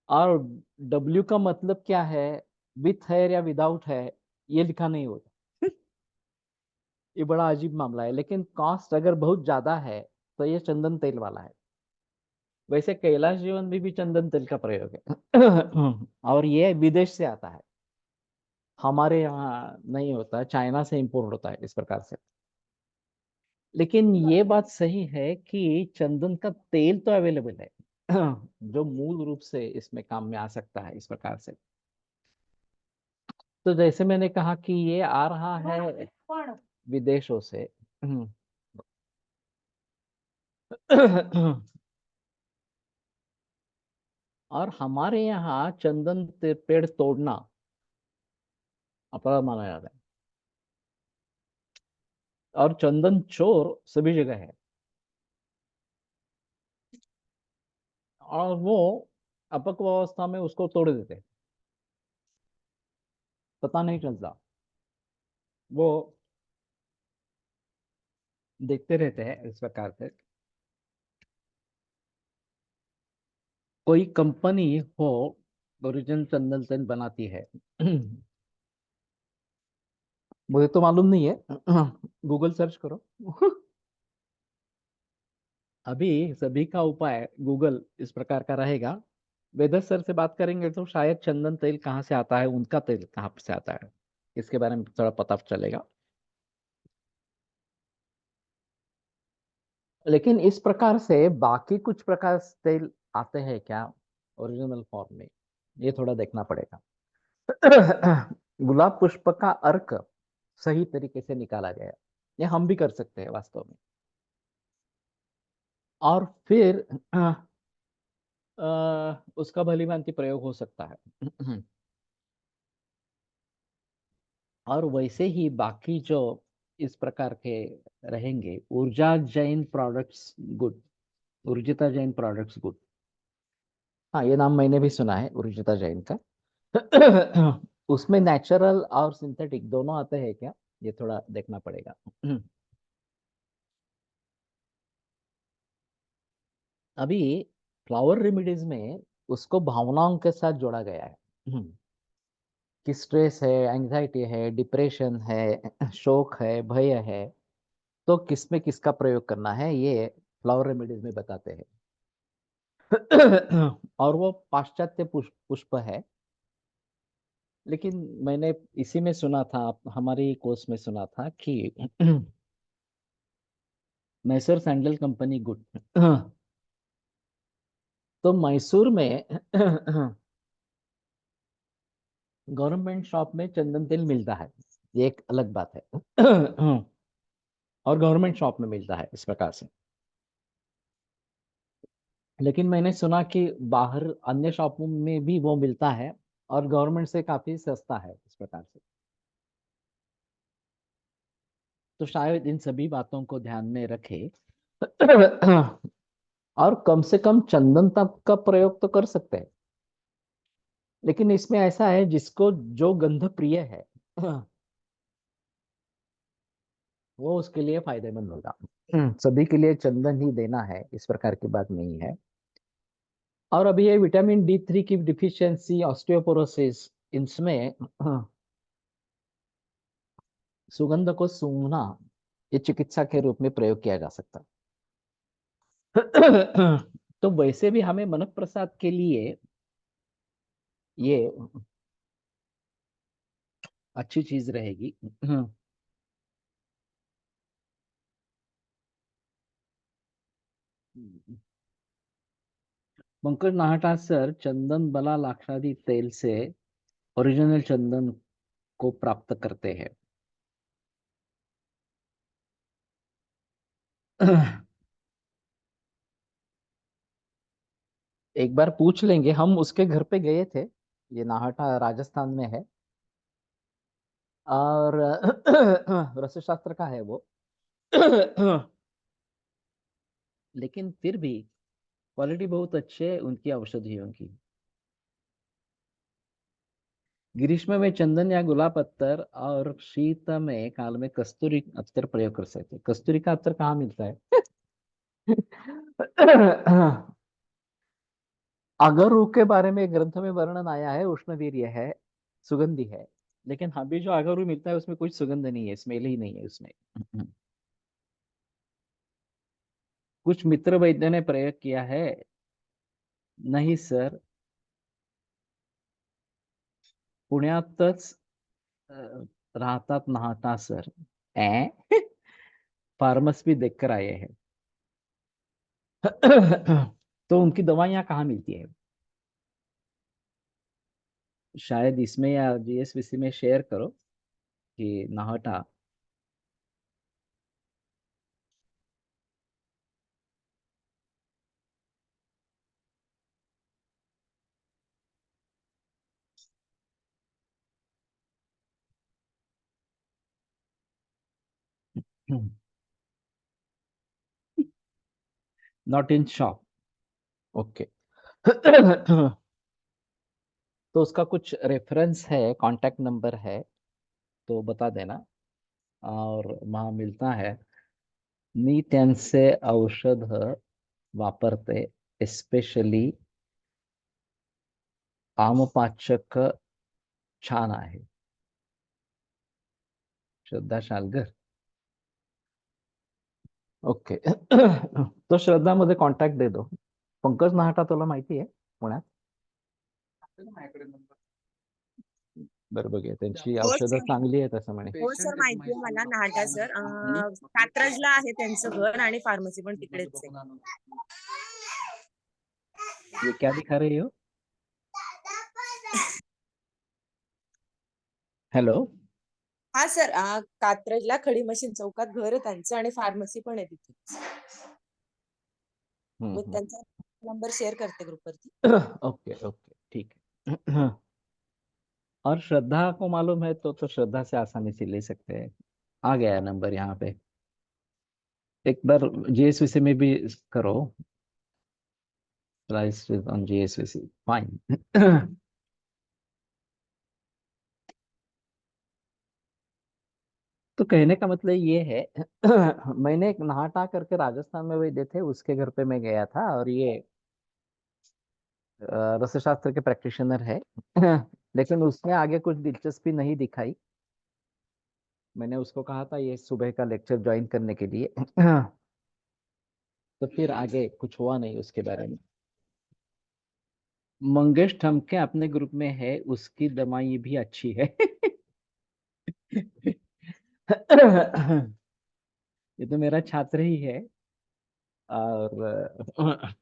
और डब्ल्यू का मतलब क्या है, विथ है या विदाउट है, ये लिखा नहीं होता। ये बड़ा अजीब मामला है, लेकिन कॉस्ट अगर बहुत ज्यादा है तो ये चंदन तेल वाला है। वैसे कैलाश जीवन भी चंदन तेल का प्रयोग है। और ये विदेश से आता है, हमारे यहाँ नहीं होता, चाइना से इंपोर्ट होता है इस प्रकार से। लेकिन ये बात सही है कि चंदन का तेल तो अवेलेबल है, जो मूल रूप से इसमें काम में आ सकता है इस प्रकार से। तो जैसे मैंने कहा कि ये आ रहा है विदेशों से। और हमारे यहाँ चंदन पेड़ तोड़ना अपराध माना जाता है, और चंदन चोर सभी जगह है। और वो अपक्व अवस्था में उसको तोड़ देते हैं, पता नहीं चलता, वो देखते रहते हैं इस प्रकार से। कोई कंपनी हो ओरिजिनल चंदन तेल बनाती है। मुझे तो मालूम नहीं है। गूगल सर्च करो। अभी सभी का उपाय गूगल इस प्रकार का रहेगा। वेदर सर से बात करेंगे तो शायद चंदन तेल कहाँ से आता है, उनका तेल कहाँ से आता है, इसके बारे में थोड़ा पता चलेगा। लेकिन इस प्रकार से बाकी कुछ प्रकार तेल आते हैं क्या ओरिजिनल फॉर्म में, ये थोड़ा देखना पड़ेगा। गुलाब पुष्प का अर्क सही तरीके से निकाला गया, ये हम भी कर सकते हैं वास्तव में। और फिर उसका भलीभांति प्रयोग हो सकता है। और वैसे ही बाकी जो इस प्रकार के रहेंगे, ऊर्जा Jain products good, Urjita Jain products good. हाँ, ये नाम मैंने भी सुना है ऊर्जिता जैन का। उसमें नेचुरल और सिंथेटिक दोनों आते हैं क्या, ये थोड़ा देखना पड़ेगा। अभी फ्लावर रेमेडीज में उसको भावनाओं के साथ जोड़ा गया है। कि स्ट्रेस है, एंजाइटी है, डिप्रेशन है, शोक है, भय है, तो किसमें किसका प्रयोग करना है, ये फ्लावर रेमेडीज में बताते हैं। और वो पाश्चात्य पुष्प है। लेकिन मैंने इसी में सुना था, हमारी कोर्स में सुना था कि मैसूर सैंडल कंपनी गुड। तो मैसूर में गवर्नमेंट शॉप में चंदन तेल मिलता है, ये एक अलग बात है। और गवर्नमेंट शॉप में मिलता है इस प्रकार से। लेकिन मैंने सुना कि बाहर अन्य शॉपों में भी वो मिलता है और गवर्नमेंट से काफी सस्ता है इस प्रकार से। तो शायद इन सभी बातों को ध्यान में रखे। और कम से कम चंदन तक का प्रयोग तो कर सकते हैं। लेकिन इसमें ऐसा है, जिसको जो गंध प्रिय है वो उसके लिए फायदेमंद होगा। सभी के लिए चंदन ही देना है इस प्रकार की बात नहीं है। और अभी ये विटामिन D3 की डिफिशियंसी, ऑस्टियोपोरोसिस, इसमें सुगंध को सूंघना, ये चिकित्सा के रूप में प्रयोग किया जा सकता है। तो वैसे भी हमें मन प्रसाद के लिए ये अच्छी चीज रहेगी। पंकज नाहटा सर चंदन बला लाक्षादी तेल से ओरिजिनल चंदन को प्राप्त करते हैं। एक बार पूछ लेंगे, हम उसके घर पे गए थे, ये नाहटा राजस्थान में है। और रसशास्त्र का है वो। लेकिन फिर भी क्वालिटी बहुत अच्छी है उनकी औषधियों की। ग्रीष्म में चंदन या गुलाब अत्तर, और शीत में काल में कस्तूरी अत्तर प्रयोग कर सकते हैं। कस्तूरी का अत्तर कहाँ मिलता है? अगरू के बारे में ग्रंथ में वर्णन आया है, उष्णवीर्य है, सुगंधी है। लेकिन अभी जो अगरू मिलता है उसमें कुछ सुगंध नहीं है, स्मेल ही नहीं है उसमें। कुछ मित्र वैद्य ने प्रयोग किया है। नहीं सर, पुण्यातच अ, राहतात नाहटा सर। ए फार्मस भी देखकर आए हैं। तो उनकी दवाइयाँ कहाँ मिलती है? शायद इसमें या GSVC में शेयर करो कि नाहटा। Not in shop. ओके। तो उसका कुछ रेफरेंस है, कांटेक्ट नंबर है, तो बता देना। और वहाँ मिलता है। मी त्यांचे औषध वापरते, एस्पेशली आमपाचक छान आहे। श्रद्धा शालगर। ओके। तो श्रद्धा मध्ये कॉन्टॅक्ट दे दो। पंकज नाहटा तुला माहिती आहे पुण्यात? बरं, बघूया त्यांची हो औषधं सर. चांगली आहेत असं म्हणे। हो सर, माहिती आहे मला नाहटा सर. हम्म? कात्रजला आहे त्यांचं घर आणि फार्मसी पण तिकडेच आहे. ये क्या दिखा रही हो? हॅलो. हा सर, कात्रजला खडी मशीन चौकात घर आहे त्यांचं आणि फार्मसी पण आहे तिथे. मी त्यांचा नंबर शेअर करते ग्रुपवरती. ओके ओके ठीक है. और श्रद्धा को मालूम है तो श्रद्धा से आसानी से ले सकते हैं. आ गया नंबर यहाँ पे. एक बार जीएसवीसी में भी करो. Price on GSVC fine. तो कहने का मतलब ये है. मैंने एक नाहटा करके राजस्थान में वैद्य थे, उसके घर पे मैं गया था, और ये रसशास्त्र के प्रैक्टिशनर है. लेकिन उसने आगे कुछ दिलचस्पी नहीं दिखाई. मैंने उसको कहा था ये सुबह का लेक्चर ज्वाइन करने के लिए. तो फिर आगे कुछ हुआ नहीं उसके बारे में. मंगेश ठमके अपने ग्रुप में है, उसकी दवाई भी अच्छी है. ये तो मेरा छात्र ही है, और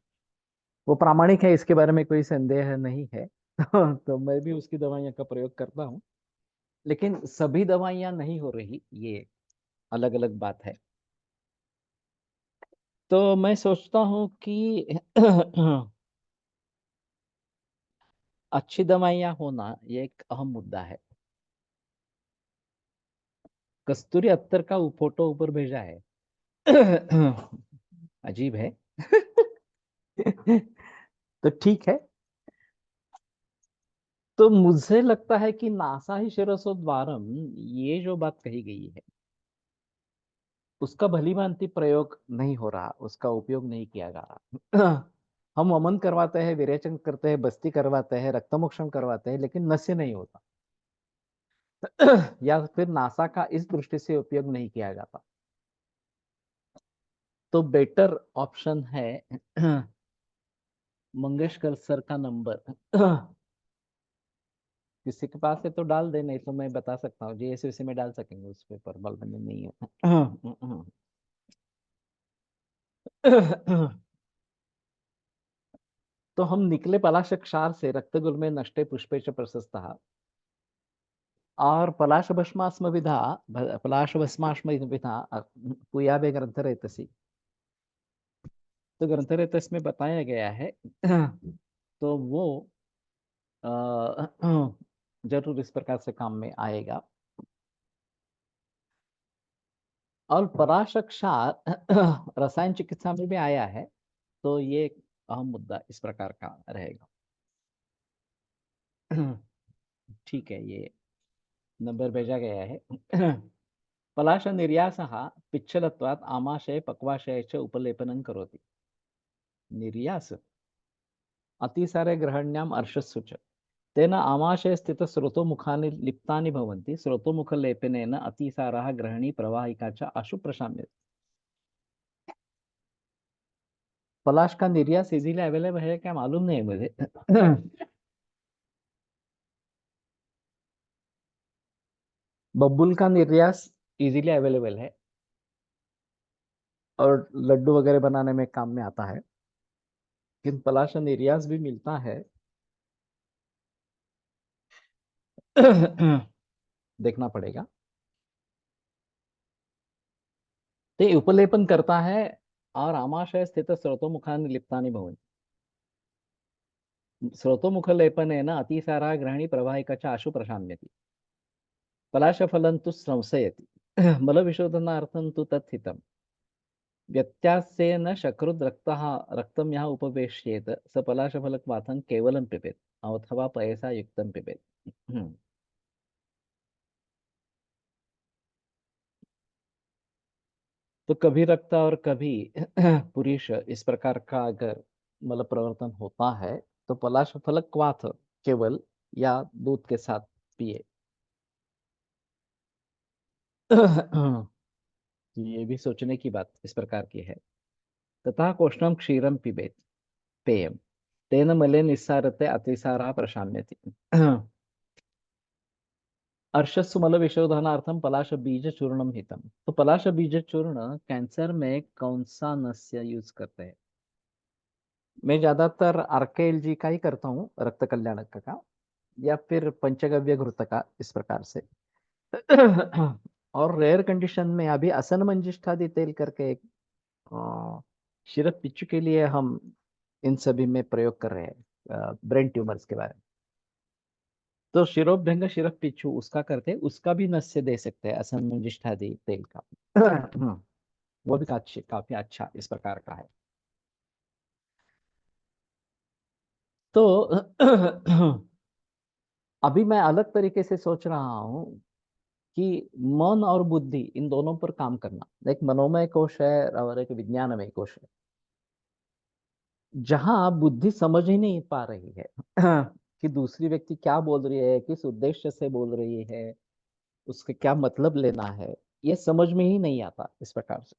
वो प्रामाणिक है, इसके बारे में कोई संदेह नहीं है. तो मैं भी उसकी दवाइयाँ का प्रयोग करता हूँ, लेकिन सभी दवाइयाँ नहीं हो रही, ये अलग अलग बात है. तो मैं सोचता हूँ कि अच्छी दवाइयाँ होना ये एक अहम मुद्दा है. कस्तूरी अत्तर का फोटो ऊपर भेजा है. अजीब है. तो ठीक है. तो मुझे लगता है कि नासा ही शिरसोद्वारम, ये जो बात कही गई है, उसका भलीभांति प्रयोग नहीं हो रहा, उसका उपयोग नहीं किया जा रहा. हम वमन करवाते हैं, विरेचन करते हैं, बस्ती करवाते हैं, रक्तमोक्षण करवाते हैं, लेकिन नस्य नहीं होता. या फिर नासा का इस दृष्टि से उपयोग नहीं किया जाता. तो बेटर ऑप्शन है मंगेशकर सर का नंबर. किसी के पास है तो डाल दे, नहीं तो मैं बता सकता हूँ, जीएसवीसी में डाल सकेंगे, उस पे पर बल बंदी नहीं है. तो हम निकले पलाश क्षार से रक्तगुल्मे नष्टे पुष्पे च प्रशस्तः. और पलाशभस्माश्मविधा पुयाबे ग्रंथरेतसी. तो ग्रंथरेतस में बताया गया है. तो वो जरूर इस प्रकार से काम में आएगा. और पराश क्षार रसायन चिकित्सा में भी आया है, तो ये एक अहम मुद्दा इस प्रकार का रहेगा. ठीक है, ये नंबर भेजा गया है. पलाश निर्यासः पिच्छलत्वात् आमाशय पक्वाशय च उपलेपनं करोति. निर्यास अतिसारे ग्रहण्याम् अर्शस्सु च तेन आमाशय स्थित स्रोतोमुखानि लिप्तानि भवन्ति. स्रोतोमुखलेपनेन अतिसारः ग्रहणी प्रवाहिका च आशु प्रशाम्यते. पलाश का निर्यास इजीली अवेलेबल है क्या मालूम नहीं है मुझे. बबुल का निर्यास इजीली अवेलेबल है, और लड्डू वगैरह बनाने में काम में आता है. लेकिन पलाश का निर्यास भी मिलता है. देखना पड़ेगा. ते उपलेपन करता है, और आमाशय स्थित स्रोतोमुखानि लिप्तानि भवन्ति. स्रोतोमुखलेपनेन अतिसारा ग्रहणी प्रवाहिका च आशु प्रशाम्यति. पलाशफलं तु संशयति. मलविशोधनार्थं तु तत् हितम्. व्यत्यासेन शकृद् रक्तः रक्तं यः उपवेश्येत स पलाशफलक्वाथं केवलं पिबेत् अथवा पयसा युक्तं पिबेत्. तो कभी रक्त और कभी पुरुष, इस प्रकार का अगर मल प्रवर्तन होता है, तो पलाश फलक क्वाथ केवल या दूध के साथ पिए. ये भी सोचने की बात इस प्रकार की है. तथा कोष्णम क्षीरम पिबेत पेयम तेन मले निस्सारते अतिसारा प्रशाम्यति. अर्शस्सु मल विशोधनार्थम पलाश बीज चूर्णम हितम. तो पलाश बीज चूर्ण कैंसर में कौन सा नस्य यूज करते हैं? मैं ज्यादातर आरकेएल जी का ही करता हूँ, रक्त कल्याणक का, या फिर पंचगव्य घृत का, इस प्रकार से. और रेयर कंडीशन में अभी असनमंजिष्ठादि तेल करके एक शीरक पिच्चू के लिए हम इन सभी में प्रयोग कर रहे हैं, ब्रेन ट्यूमर्स के बारे में। तो शिरोभ्यंग शीरक पिच्चू उसका करते हैं, उसका भी नस्य दे सकते हैं असनमंजिष्ठादि तेल का। वो भी काफी अच्छा इस प्रकार का है। तो अभी मैं अलग तरीके से सोच रहा हूँ कि मन और बुद्धि इन दोनों पर काम करना, एक मनोमय कोश है और एक विज्ञानमय कोश है। जहां बुद्धि समझ ही नहीं पा रही है कि दूसरी व्यक्ति क्या बोल रही है, किस उद्देश्य से बोल रही है, उसके क्या मतलब लेना है, ये समझ में ही नहीं आता इस प्रकार से।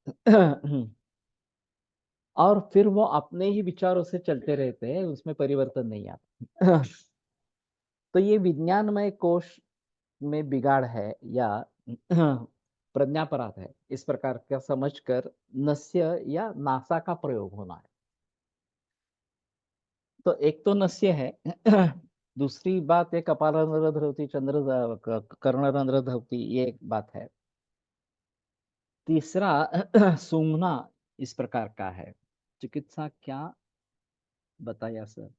और फिर वो अपने ही विचारों से चलते रहते हैं, उसमें परिवर्तन नहीं आता। तो ये विज्ञानमय कोश में बिगाड़ है या प्रज्ञापराध है, इस प्रकार का समझकर नस्य या नासा का प्रयोग होना है। तो एक तो नस्य है। दूसरी बात है कपालरंध्र धरती चंद्र कर्णरंध्र धरती, ये एक बात है। तीसरा सूंघना इस प्रकार का है। चिकित्सा क्या बताया सर?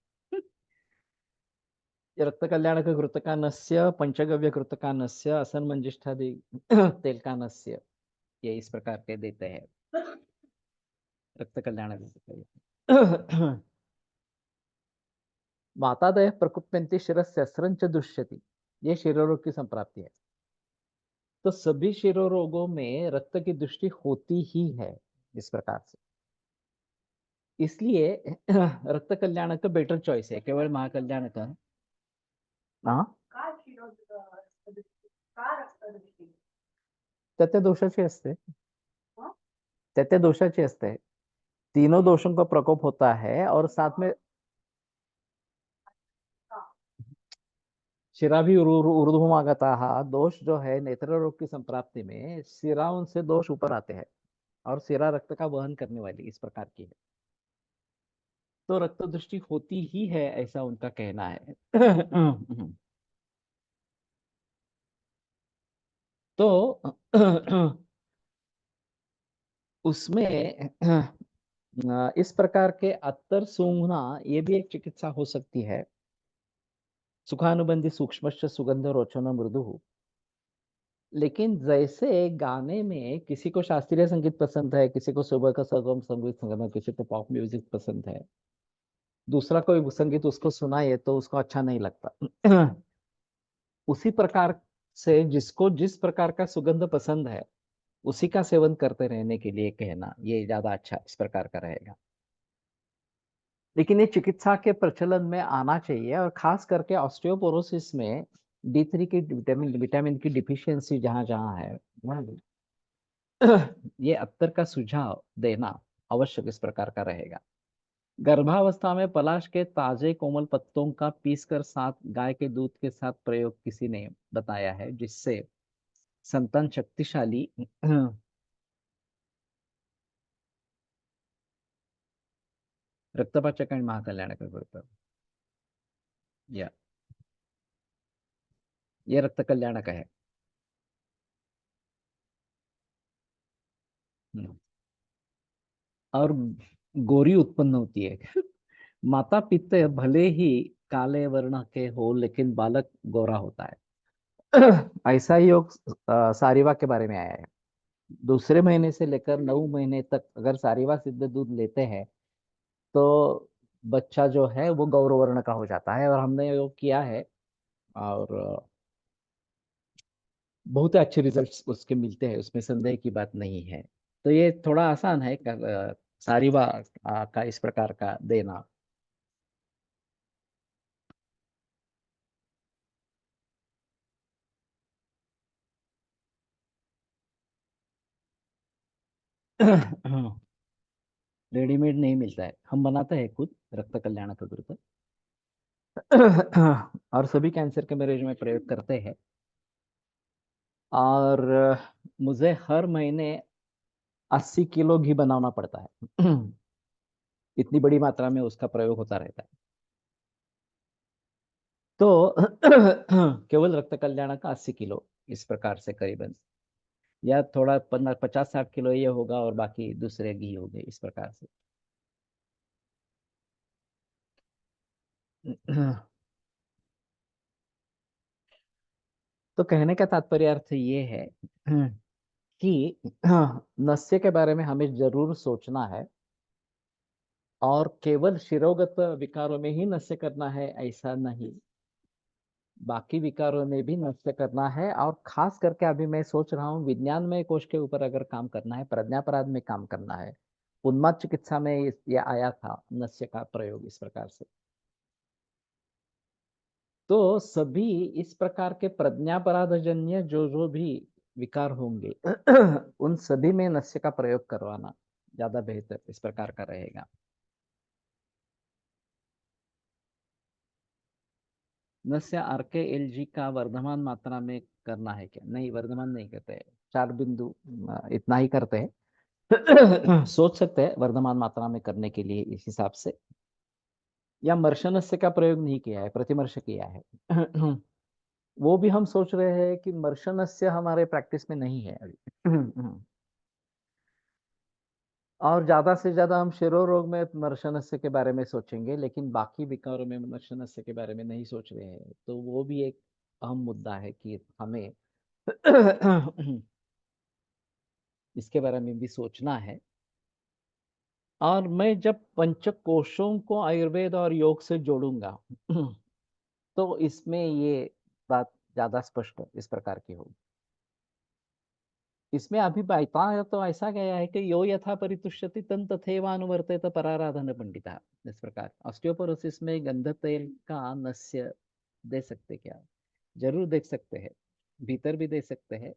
रक्त कल्याणक कृतकानस्य पंचगव्य कृतकानस्य असनमंजिष्ठादि तेल का नस्य, ये इस प्रकार के देते हैं रक्त कल्याण। मातादय प्रकुप्यन्ति शिरस्यस्रंच दुष्यति, ये शिरोरोग की संप्राप्ति है। तो सभी शिरोरोगों में रक्त की दृष्टि होती ही है इस प्रकार से। इसलिए रक्त कल्याण का बेटर चॉइस है केवळ महाकल्याण का। हाँ, त्या त्या दोषाची असते, त्या त्या दोषाची असते। तीनों दोषों का प्रकोप होता है और साथ में शिरा भी ऊर्ध्वमागता दोष जो है नेत्र रोग की संप्राप्ति में शिरा उनसे दोष ऊपर आते हैं और शिरा रक्त का वहन करने वाली इस प्रकार की है। तो रक्त दृष्टि होती ही है ऐसा उनका कहना है। तो उसमें इस प्रकार के अत्तर सूंघना ये भी एक चिकित्सा हो सकती है। सुखानुबंधी सूक्ष्मश्च सुगंध रोचन मृदु। लेकिन जैसे गाने में किसी को शास्त्रीय संगीत पसंद है, किसी को सुबह का सरगम संगीत पसंद है, किसी को पॉप म्यूजिक पसंद है, दूसरा कोई संगीत उसको सुनाए तो उसको अच्छा नहीं लगता। उसी प्रकार से जिसको जिस प्रकार का सुगंध पसंद है उसी का सेवन करते रहने के लिए कहना ये ज्यादा अच्छा इस प्रकार का रहेगा। लेकिन ये चिकित्सा के प्रचलन में आना चाहिए और खास करके ऑस्टियोपोरोसिस में D3 की विटामिन विटामिन की डिफिशियंसी जहां जहां है वहाँ ये अत्तर का सुझाव देना आवश्यक इस प्रकार का रहेगा। गर्भावस्था में पलाश के ताजे कोमल पत्तों का पीसकर साथ गाय के दूध के साथ प्रयोग किसी ने बताया है, जिससे संतान शक्तिशाली रक्तपाचक आणि महाकल्याणक करतं। या ये रक्त कल्याणक है। हम्म। और गोरी उत्पन्न होती है। माता पिता भले ही काले वर्ण के हो लेकिन बालक गोरा होता है। ऐसा ही योग सारिवा के बारे में आया है। दूसरे महीने से लेकर 9 महीने तक अगर सारिवा सिद्ध दूध लेते हैं तो बच्चा जो है वो गौर वर्ण का हो जाता है, और हमने योग किया है और बहुत अच्छे रिजल्ट्स उसके मिलते हैं, उसमें संदेह की बात नहीं है। तो ये थोड़ा आसान है सारिवा का इस प्रकार का देना। रेडीमेड नहीं मिलता है, हम बनाते हैं खुद रक्त कल्याण का गुरुत्व। और सभी कैंसर के मरीज में प्रयोग करते हैं। और मुझे हर महीने 80 किलो घी बनाना पड़ता है। इतनी बड़ी मात्रा में उसका प्रयोग होता रहता है। तो केवल रक्त कल्याण का 80 किलो इस प्रकार से करीबन, या थोड़ा 50-60 किलो ये होगा और बाकी दूसरे घी हो गए, इस प्रकार से। तो कहने का तात्पर्य अर्थ ये है कि नस्य के बारे में हमें जरूर सोचना है, और केवल शिरोगत विकारों में ही नस्य करना है ऐसा नहीं, बाकी विकारों में भी नस्य करना है। और खास करके अभी मैं सोच रहा हूँ विज्ञान में कोश के ऊपर अगर काम करना है, प्रज्ञापराध में काम करना है। उन्माद चिकित्सा में ये आया था नस्य का प्रयोग इस प्रकार से। तो सभी इस प्रकार के प्रज्ञापराधजन्य जो जो भी विकार होंगे उन सभी में नस्य का प्रयोग करवाना ज्यादा बेहतर इस प्रकार का रहेगा। नस्य RKLG का वर्धमान मात्रा में करना है क्या? नहीं, वर्धमान नहीं करते हैं, 4 बिंदु इतना ही करते हैं। सोच सकते हैं वर्धमान मात्रा में करने के लिए इस हिसाब से, या मर्शनस्य का प्रयोग नहीं किया है, प्रतिमर्श किया है। वो भी हम सोच रहे हैं कि मर्शनस्य हमारे प्रैक्टिस में नहीं है अभी। और ज्यादा से ज्यादा हम शिरो रोग में मर्शनस्य के बारे में सोचेंगे, लेकिन बाकी विकारों में मर्शनस्य के बारे में नहीं सोच रहे हैं। तो वो भी एक अहम मुद्दा है कि हमें इसके बारे में भी सोचना है। और मैं जब पंचकोशों को आयुर्वेद और योग से जोड़ूंगा तो इसमें ये बात ज्यादा स्पष्ट इस प्रकार की होगी। इसमें अभी बाइता तो ऐसा गया है कि यो यथा परितुष्यति तन तथैवानुवर्तेत पराराधन पंडिता। इस प्रकार ऑस्टियोपोरोसिस में गंध तेल का नस्य दे सकते क्या? जरूर देख सकते हैं, भीतर भी दे सकते हैं।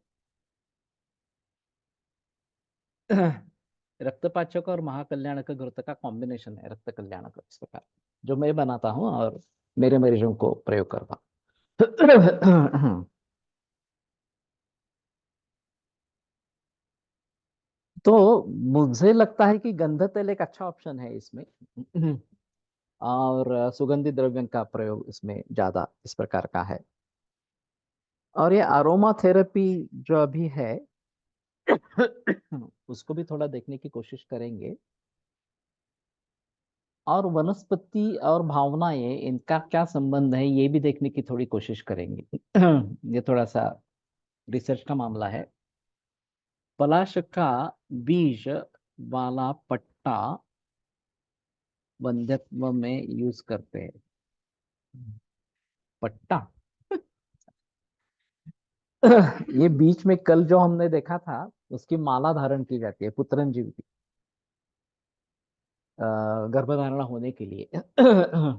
रक्तपाचक और महाकल्याणक घृत का कॉम्बिनेशन है रक्त कल्याणक इस प्रकार, जो मैं बनाता हूँ और मेरे मरीजों को प्रयोग करता हूँ। तो मुझे लगता है कि गंध तेल एक अच्छा ऑप्शन है इसमें। और सुगंधित द्रव्यों का प्रयोग इसमें ज्यादा इस प्रकार का है। और ये अरोमा थेरेपी जो अभी है उसको भी थोड़ा देखने की कोशिश करेंगे, और वनस्पति और भावनाएं इनका क्या संबंध है ये भी देखने की थोड़ी कोशिश करेंगे। ये थोड़ा सा रिसर्च का मामला है। पलाश का बीज वाला पट्टा वंध्यत्व में यूज करते हैं। पट्टा। ये बीच में कल जो हमने देखा था उसकी माला धारण की जाती है पुत्रंजीव की, गर्भधारणा होने के लिए।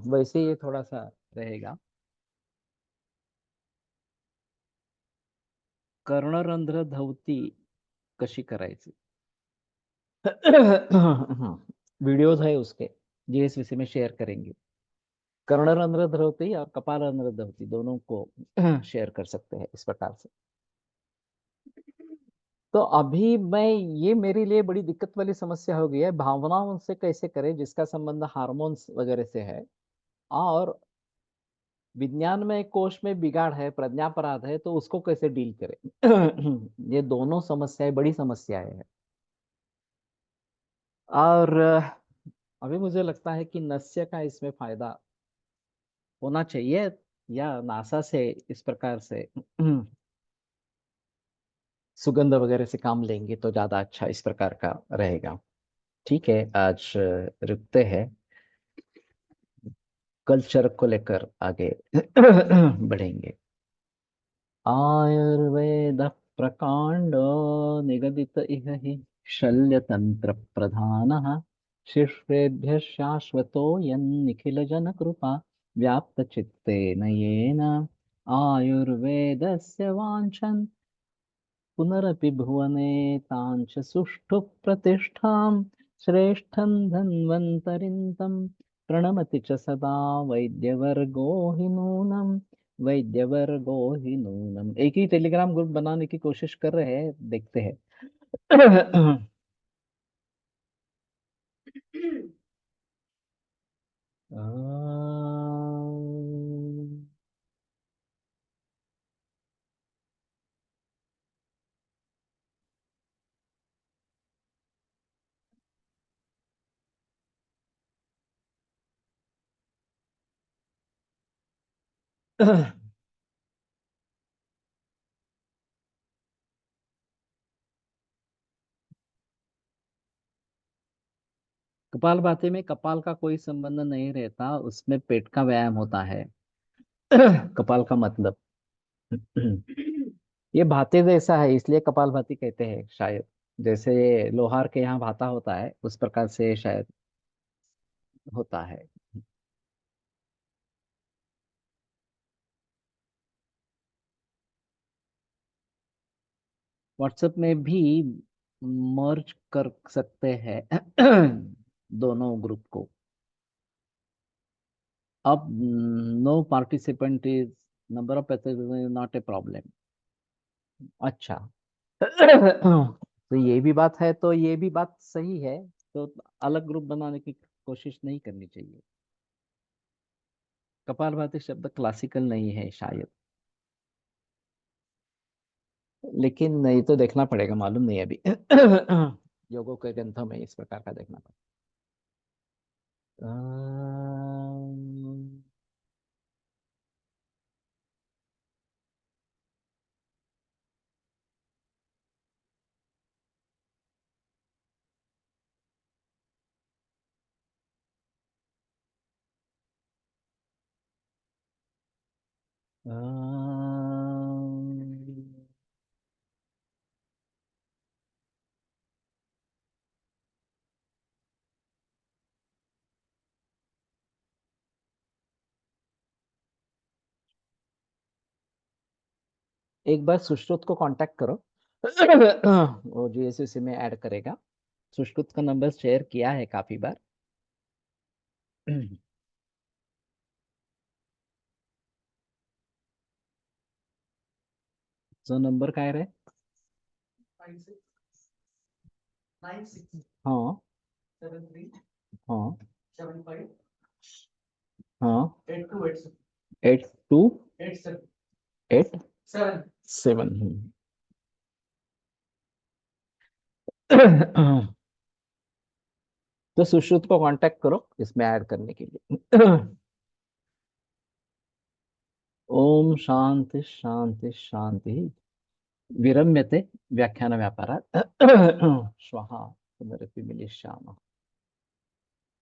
वैसे ये थोड़ा सा रहेगा। कर्णरंध्र धवती कशी करायची? वीडियोज है उसके, JSVC में शेयर करेंगे। कर्णरंध्र धवती और कपालरंध्र धवती दोनों को शेयर कर सकते हैं इस प्रकार से। तो अभी मैं, ये मेरे लिए बड़ी दिक्कत वाली समस्या हो गई है, भावनाओं से कैसे करें जिसका संबंध हार्मोन्स वगैरह से है, और विज्ञान में कोश में बिगाड़ है, प्रज्ञापराध है, तो उसको कैसे डील करें। ये दोनों समस्याएं बड़ी समस्याएं हैं। और अभी मुझे लगता है कि नस्य का इसमें फायदा होना चाहिए, या नासा से इस प्रकार से सुगंध वगैरह से काम लेंगे तो ज्यादा अच्छा इस प्रकार का रहेगा। ठीक है, आज रुकते हैं, कल्चर को लेकर आगे बढ़ेंगे। आयुर्वेद प्रकांड निगदित इह हि शल्यतंत्र प्रधानः शिष्येभ्यः शाश्वतोऽयं निखिल जन कृपा व्याप्त चित्तेन येन आयुर्वेदस्य वाञ्छन् पुनरपि भुवने तांच सुष्ठु प्रतिष्ठां श्रेष्ठं धन्वन्तरिं तं प्रणमति च सदा वैद्यवर्गो हि नूनम् वैद्यवर्गो हि नूनम्। एक ही टेलीग्राम ग्रुप बनाने की कोशिश कर रहे हैं, देखते हैं। कपालभाति में कपाल का कोई संबंध नहीं रहता, उसमें पेट का व्यायाम होता है। कपाल का मतलब ये भाते जैसा है, इसलिए कपालभाति कहते हैं शायद। जैसे लोहार के यहाँ भाता होता है, उस प्रकार से शायद होता है। व्हाट्सएप में भी मर्ज कर सकते हैं दोनों ग्रुप को। अब no participant is number of not a problem. अच्छा। तो ये भी बात है, तो ये भी बात सही है। तो अलग ग्रुप बनाने की कोशिश नहीं करनी चाहिए। कपालभाति शब्द क्लासिकल नहीं है शायद, लेकिन ये तो देखना पड़ेगा, मालूम नहीं अभी। योगों के ग्रंथों में इस प्रकार का देखना पड़ेगा। अम्म, एक बार सुश्रुत को कांटेक्ट करो। वो जीएसयूसी में ऐड करेगा। सुश्रुत का नंबर शेयर किया है काफी बार। जो नंबर काय रे? हाँ हाँ हाँ। 8287। तो सुश्रुत को कांटेक्ट करो इसमें ऐड करने के लिए। ओम शांति शांति शांति। विरम्यते व्याख्यान व्यापारात्। श्वः पुनरपि मिलिष्यामः।